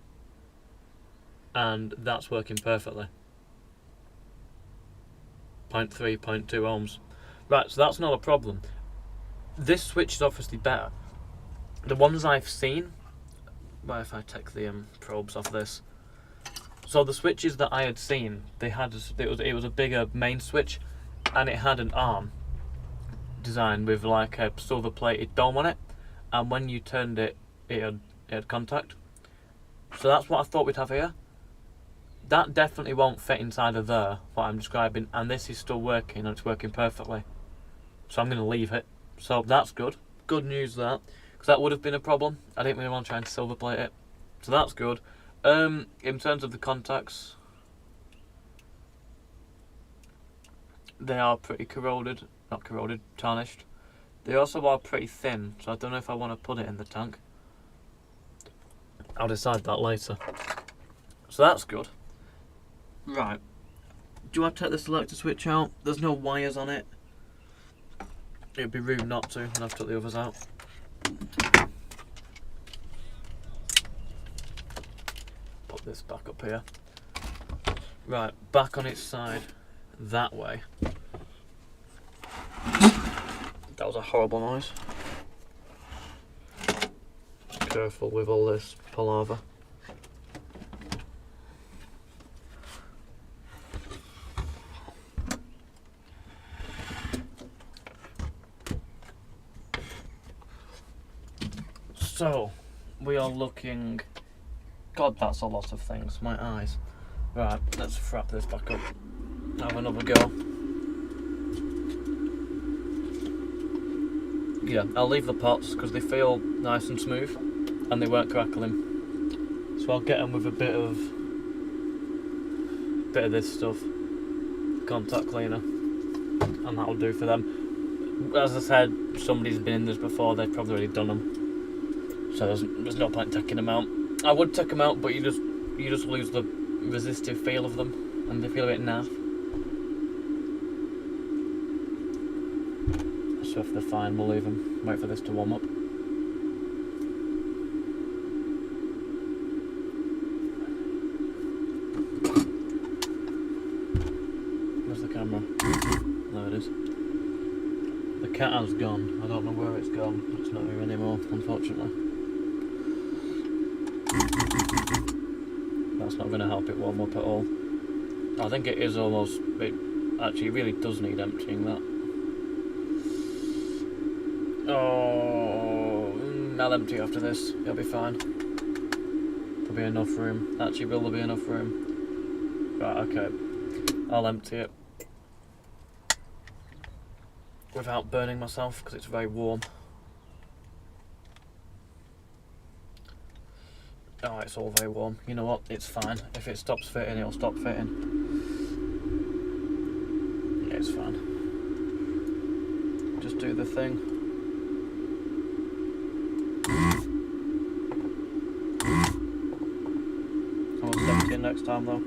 A: and that's working perfectly. 0.3, 0.2 ohms. Right, so that's not a problem. This switch is obviously better. The ones I've seen, well, if I take the probes off this, so the switches that I had seen, they had it was a bigger main switch, and it had an arm design with like a silver plated dome on it, and when you turned it, it had contact. So that's what I thought we'd have here. That definitely won't fit inside of there, what I'm describing, and this is still working, and it's working perfectly. So I'm going to leave it. So that's good. Good news that, because that would have been a problem. I didn't really want to try and silver plate it. So that's good. In terms of the contacts, they are pretty corroded. Not corroded, tarnished. They also are pretty thin, so I don't know if I want to put it in the tank. I'll decide that later. So that's good. Right. Do I take the selector switch out? There's no wires on it. It'd be rude not to, and I've took the others out. Put this back up here. Right, back on its side. That way. That was a horrible noise. Careful with all this palaver. So, we are looking. God, that's a lot of things. My eyes. Right, let's frap this back up. Have another go. Yeah, I'll leave the pots because they feel nice and smooth and they weren't crackling. So I'll get them with a bit of bit of this stuff, contact cleaner, and that'll do for them. As I said, somebody's been in this before, they've probably already done them, so there's no point taking them out. I would take them out, but you just lose the resistive feel of them, and they feel a bit naff. So if they're fine, we'll leave them, wait for this to warm up. Where's the camera? There it is. The cat has gone. I don't know where it's gone. It's not here anymore, unfortunately. That's not going to help it warm up at all. I think it is almost... It actually really does need emptying, that. Oh, I'll empty after this. It'll be fine. There'll be enough room. Actually, will there be enough room? Right, okay. I'll empty it. Without burning myself, because it's very warm. Oh, it's all very warm. You know what? It's fine. If it stops fitting, it'll stop fitting. Yeah, it's fine. Just do the thing. I will empty it next time though.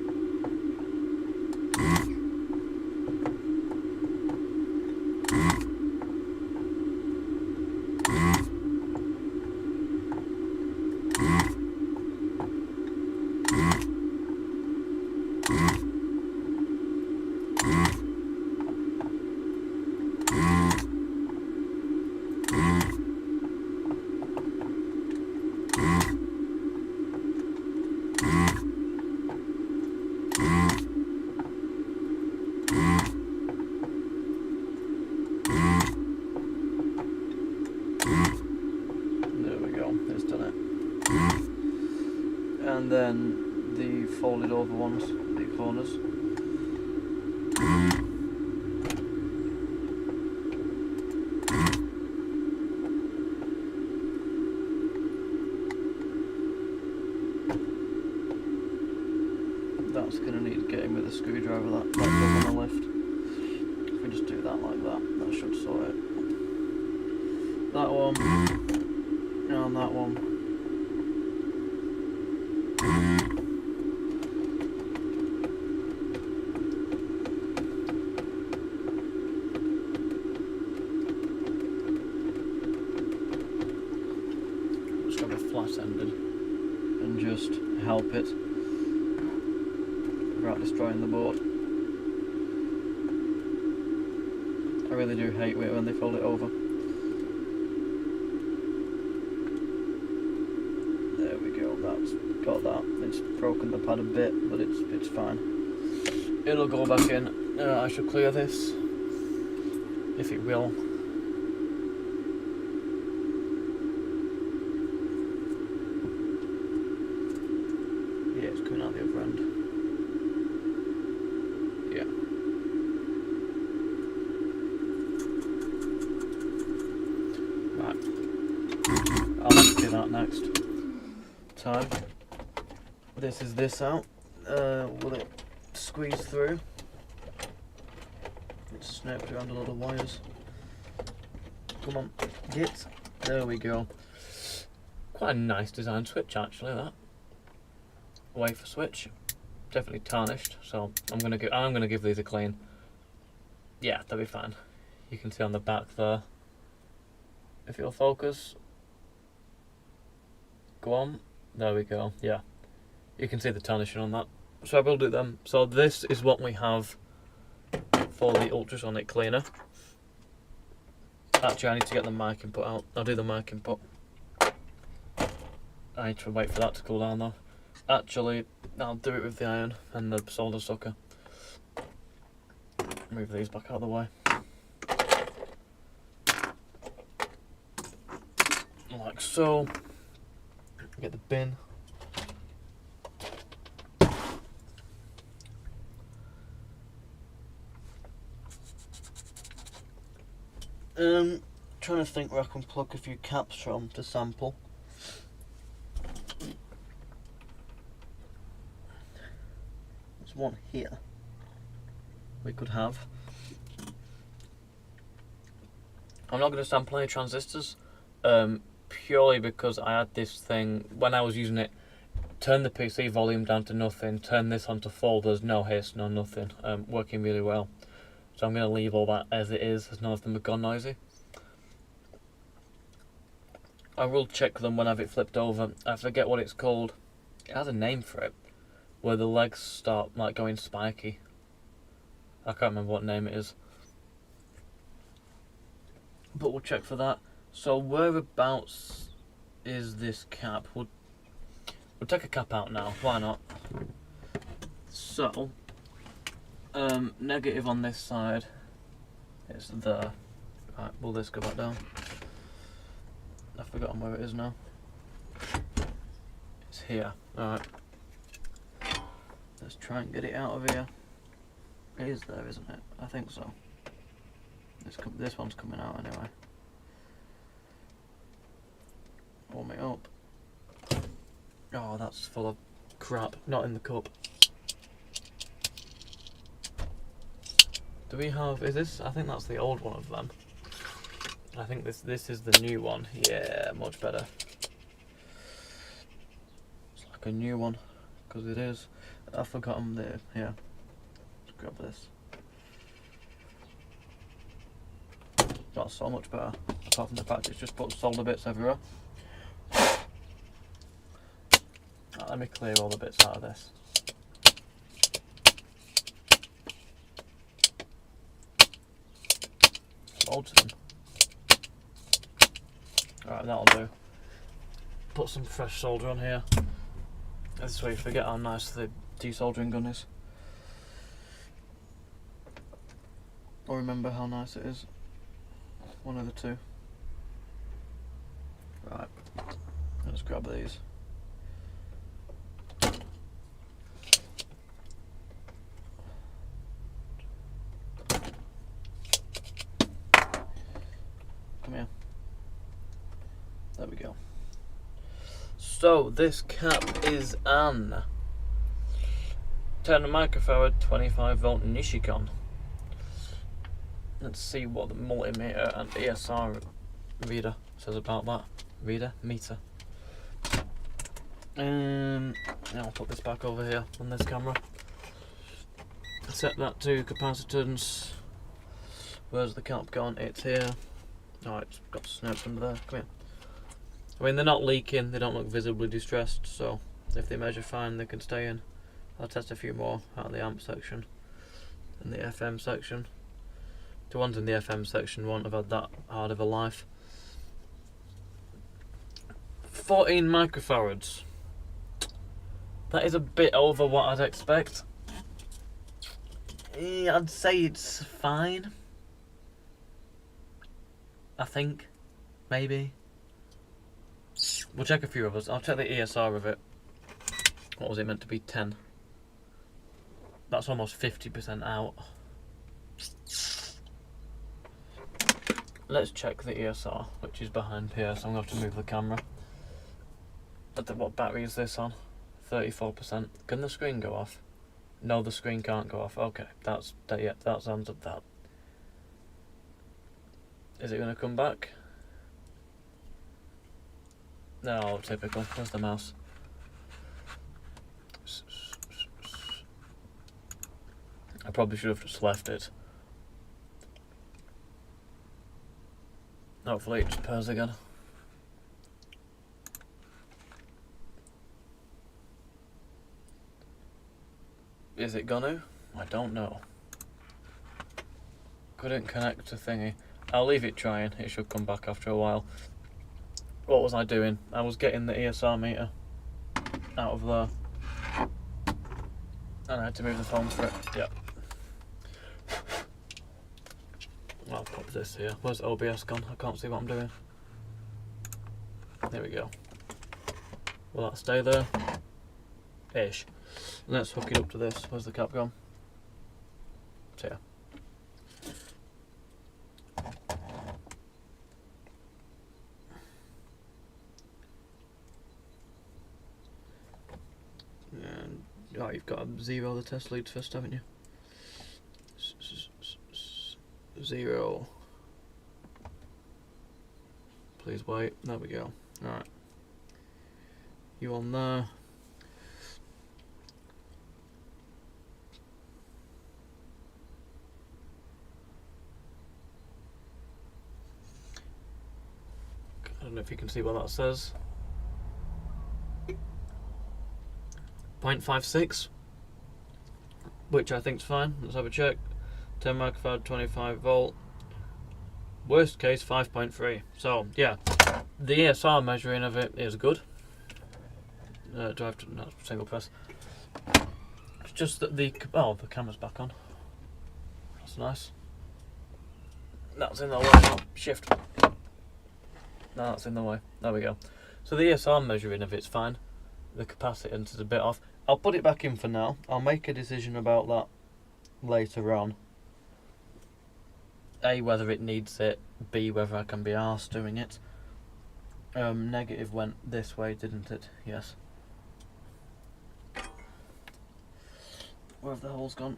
A: And then the folded over ones, the corners. That's going to need getting with a screwdriver, that up on the lift. If we just do that like that, that should sort it. That one, and that one. Flat-ended and just help it without destroying the board. I really do hate it when they fold it over. There we go, that's got that. It's broken the pad a bit, but it's fine. It'll go back in. I should clear this, if it will. Coming out the other end. Yeah. Right. I'll empty that next time. This is this out. Will it squeeze through? It's snapped around a lot of wires. Come on, get. There we go. Quite a nice design switch actually, that. Wafer switch, definitely tarnished, so I'm gonna give these a clean. Yeah, they'll be fine. You can see on the back there. If it'll focus, go on. There we go. Yeah, you can see the tarnishing on that. So I will do them. So this is what we have for the ultrasonic cleaner. Actually, I need to get the mic input out. I'll do the mic input. I need to wait for that to cool down though. Actually, I'll do it with the iron and the solder sucker. Move these back out of the way. Like so. Get the bin. Trying to think where I can plug a few caps from to sample. there's one here we could have. I'm not going to sample any transistors, purely because I had this thing, when I was using it, turn the PC volume down to nothing, turn this onto folders, no hiss, no nothing, working really well. So I'm going to leave all that as it is, as none of them have gone noisy. I will check them when I have it flipped over. I forget what it's called. It has a name for it, where the legs start like going spiky. I can't remember what name it is. But we'll check for that. So whereabouts is this cap? We'll take a cap out now, why not? So, negative on this side is there. Right, will this go back down? I've forgotten where it is now. It's here. Alright. Let's try and get it out of here. It is there, isn't it? I think so. This one's coming out anyway. Warm it up. Oh, that's full of crap. Not in the cup. Do we have... Is this... I think that's the old one of them. I think this is the new one. Yeah, much better. It's like a new one. Because it is. I've forgotten the... Here. Let's grab this. That's so much better. Apart from the fact it's just put solder bits everywhere. Right, let me clear all the bits out of this. Loads of them. Alright, that'll do. Put some fresh solder on here. This way you forget how nice the desoldering gun is. Or remember how nice it is. One of the two. Right, let's grab these. Come here. There we go. So this cap is an 10 microfarad 25 volt Nishikon. Let's see what the multimeter and ESR reader says about that. Meter. I'll put this back over here on this camera. Set that to capacitance. Where's the cap gone? It's here. Oh, it's got snaps under there. Come here. I mean, they're not leaking, they don't look visibly distressed, so if they measure fine, they can stay in. I'll test a few more out of the amp section and the FM section. The ones in the FM section won't have had that hard of a life. 14 microfarads. That is a bit over what I'd expect. I'd say it's fine. I think. Maybe. We'll check a few of us. I'll check the ESR of it. What was it meant to be? 10. That's almost 50% out. Let's check the ESR, which is behind here, so I'm going to have to move the camera. What battery is this on? 34%. Can the screen go off? No, the screen can't go off. Okay, yeah, that answered that. Is it going to come back? No, typical. Where's the mouse? I probably should have just left it. Hopefully it just pairs again. Is it gonna? I don't know. Couldn't connect to thingy. I'll leave it trying. It should come back after a while. What was I doing? I was getting the ESR meter out of there. And I had to move the phone for it. Yep. I'll pop this here. Where's OBS gone? I can't see what I'm doing. There we go. Will that stay there? Ish. Let's hook it up to this. Where's the cap gone? It's here. And, oh, you've got to zero the test leads first, haven't you? 0. Please wait. There we go. Alright. You on there? I don't know if you can see what that says. 0.56, which I think's fine. Let's have a check. 10 microfarad, 25 volt. Worst case 5.3. So yeah, the ESR measuring of it is good. Do I have to? No, single press. It's just that the camera's back on. That's nice. That's in the way. Oh, shift. No, that's in the way. There we go. So the ESR measuring of it's fine. The capacitance is a bit off. I'll put it back in for now. I'll make a decision about that later on. A, whether it needs it. B, whether I can be arsed doing it. Negative went this way, didn't it? Yes. Where have the holes gone?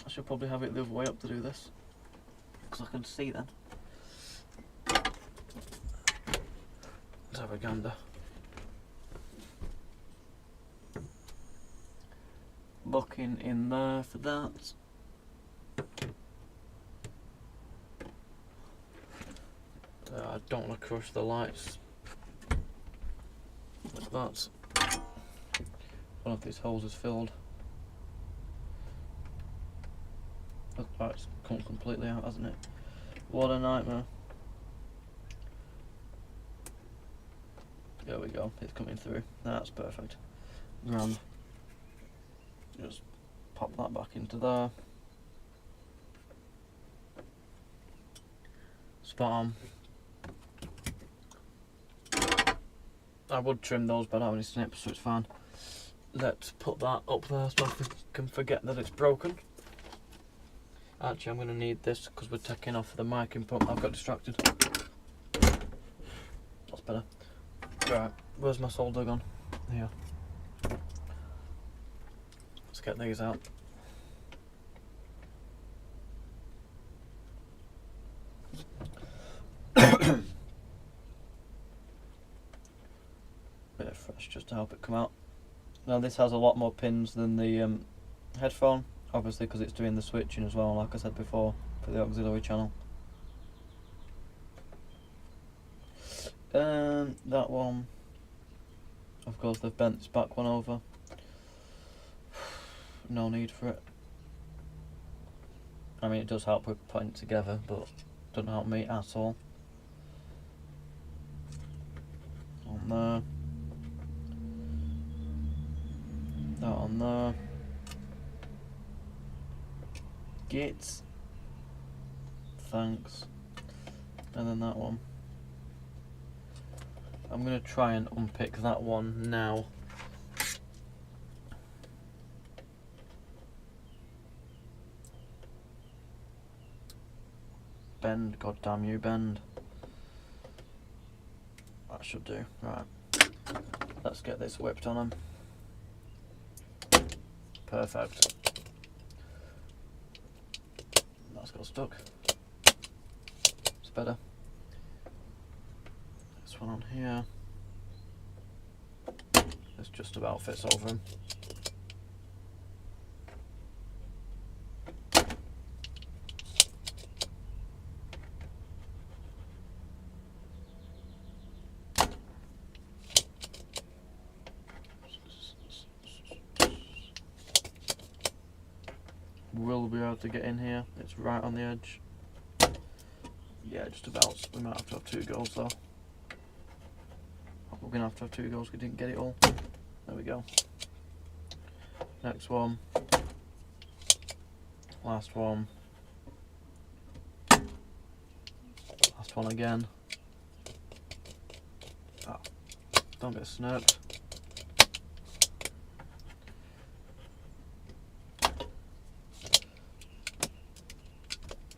A: I should probably have it the other way up to do this, because I can see then. Let's have a gander. Looking in there for that. I don't want to crush the lights. Like that. One of these holes is filled. Oh, it's come completely out, hasn't it? What a nightmare. There we go, it's coming through. That's perfect. Grand. Just pop that back into there. Spot on. I would trim those, but I don't have any snips, so it's fine. Let's put that up there so I can forget that it's broken. Actually, I'm going to need this because we're taking off the mic input. I've got distracted. That's better. Right, where's my solder gone? Here. Let's get these out. Bit of fresh just to help it come out. Now this has a lot more pins than the headphone, obviously because it's doing the switching as well, like I said before, for the auxiliary channel. That one, of course they've bent this back one over. No need for it. I mean, it does help with putting it together, but doesn't help me at all. On there. That on there. Git. Thanks. And then that one. I'm going to try and unpick that one now. Bend, god damn you, bend. That should do. Right. Let's get this whipped on them. Perfect. That's got stuck. It's better. This one on here. This just about fits over him. Will be able to get in here. It's right on the edge. Yeah, just about. We might have to have 2 goes though. We're gonna have to have 2 goes. We didn't get it all. There we go. Next one. Last one. Last one again. Oh, don't get snapped.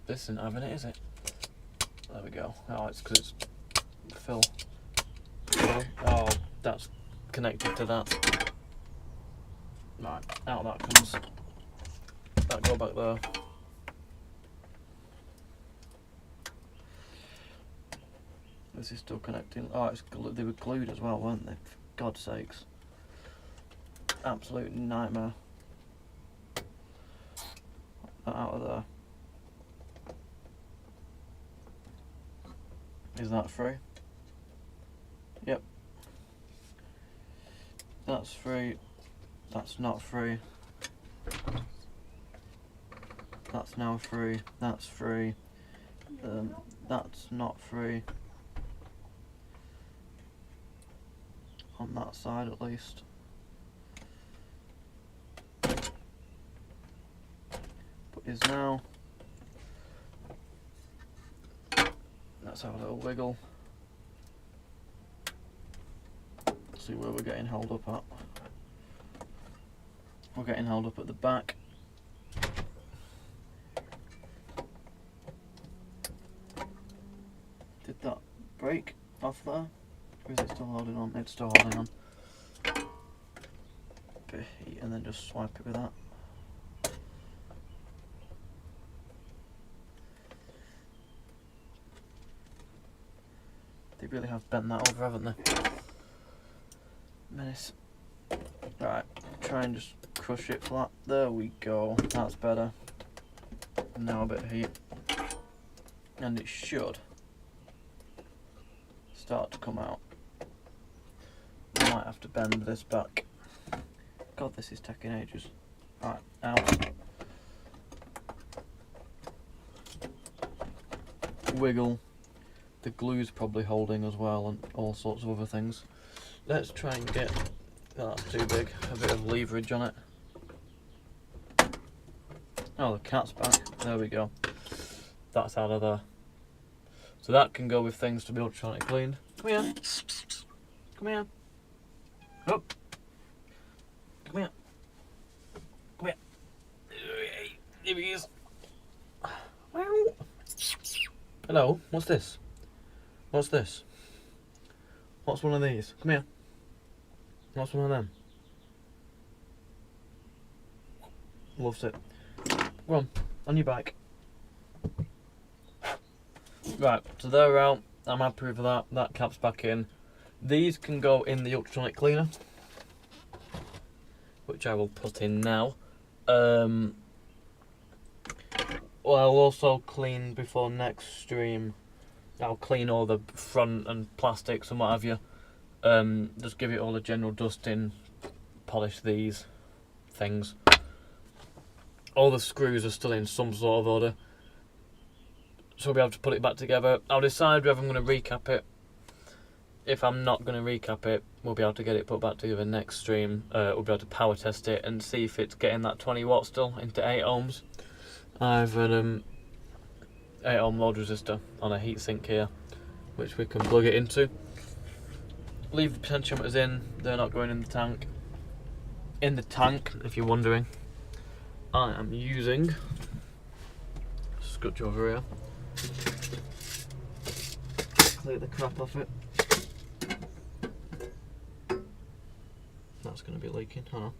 A: This isn't having it, is it? There we go. Oh, it's because it's fill. Oh, that's connected to that. Right, out that comes. That go back there. This is still connecting. Oh, they were glued as well, weren't they? For God's sakes. Absolute nightmare. That out of there. Is that free? Yep. That's free. That's not free. That's now free. That's free. That's not free. On that side at least. But is now. Let's have a little wiggle. See where we're getting held up at. We're getting held up at the back. Did that break off there? Or is it still holding on? It's still holding on. Bit of heat and then just swipe it with that. They really have bent that over, haven't they? Menace. Right, try and just crush it flat. There we go. That's better. Now a bit of heat. And it should start to come out. I might have to bend this back. God, this is taking ages. Right, out. Wiggle. The glue's probably holding as well, and all sorts of other things. Let's try and get, oh, that's too big, a bit of leverage on it. Oh, the cat's back. There we go. That's out of there. So that can go with things to be ultrasonic cleaned. Come here. Come here. Up. Come here. Come here. Here he is. Hello, what's this? What's this? What's one of these? Come here. What's one of them? Loves it. Go on your bike. Right, so they're out. I'm happy with that. That cap's back in. These can go in the ultrasonic cleaner, which I will put in now. Well, I'll also clean before next stream. I'll clean all the front and plastics and what have you. Just give it all a general dusting, polish these things. All the screws are still in some sort of order, so we'll be able to put it back together. I'll decide whether I'm going to recap it. If I'm not going to recap it, we'll be able to get it put back together next stream. We'll be able to power test it and see if it's getting that 20 watts still into 8 ohms. I've an 8 ohm load resistor on a heatsink here, which we can plug it into. Leave the potentiometers in, they're not going in the tank. In the tank, if you're wondering, I am using, scotch over here, clear the crap off it. That's going to be leaking, huh?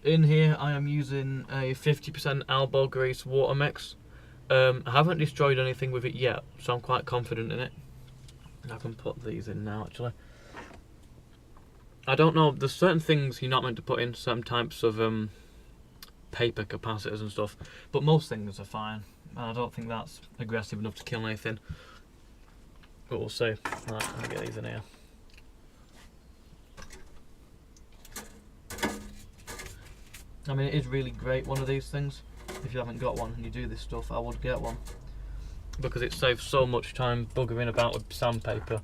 A: In here I am using a 50% elbow grease water mix. I haven't destroyed anything with it yet, so I'm quite confident in it. I can put these in now actually. I don't know, there's certain things you're not meant to put in, certain types of paper capacitors and stuff, but most things are fine. I don't think that's aggressive enough to kill anything. But we'll see. Right, I'll get these in here. I mean, it is really great, one of these things. If you haven't got one and you do this stuff, I would get one, because it saves so much time buggering about with sandpaper.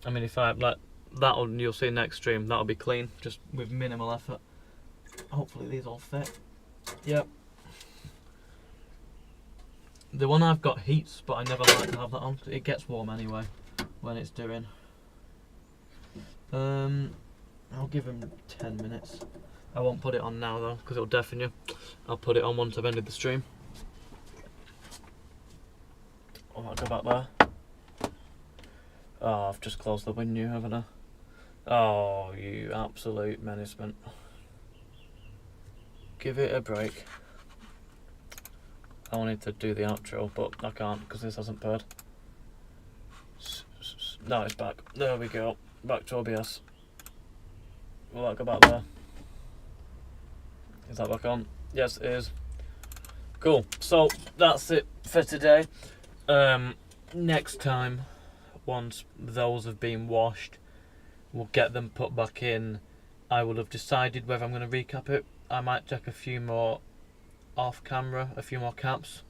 A: I mean, if I like that'll, you'll see next stream, that'll be clean, just with minimal effort. Hopefully these all fit. Yep. The one I've got heats, but I never like to have that on. It gets warm anyway when it's doing. I'll give him 10 minutes. I won't put it on now though, because it'll deafen you. I'll put it on once I've ended the stream. Oh, I'll go back there. Oh, I've just closed the window, haven't I? Oh, you absolute menacement. Give it a break. I wanted to do the outro, but I can't because this hasn't paired. No, it's back. There we go. Back to OBS. Will that go back there? Is that back on? Yes, it is. Cool. So that's it for today. Next time, once those have been washed, we'll get them put back in. I will have decided whether I'm going to recap it. I might check a few more off camera, a few more caps,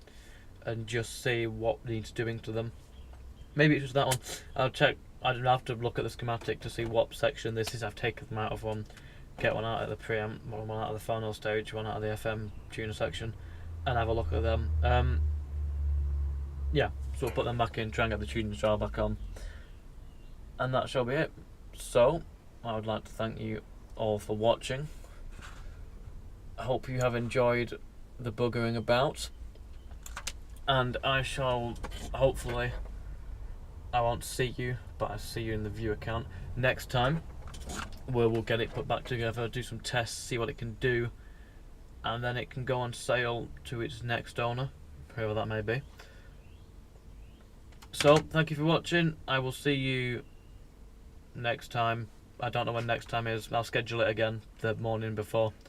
A: and just see what needs doing to them. Maybe it's just that one. I'll check. I'd have to look at the schematic to see what section this is. I've taken them out of one, get one out of the preamp, one out of the final stage, one out of the FM tuner section, and have a look at them. Yeah, so we'll put them back in, try and get the tuning trial back on, and that shall be it. So, I would like to thank you all for watching. I hope you have enjoyed the buggering about, and I shall hopefully, I won't see you, but I see you in the view account next time, where we'll get it put back together, do some tests, see what it can do, and then it can go on sale to its next owner, whoever that may be. So, thank you for watching. I will see you next time. I don't know when next time is. I'll schedule it again the morning before.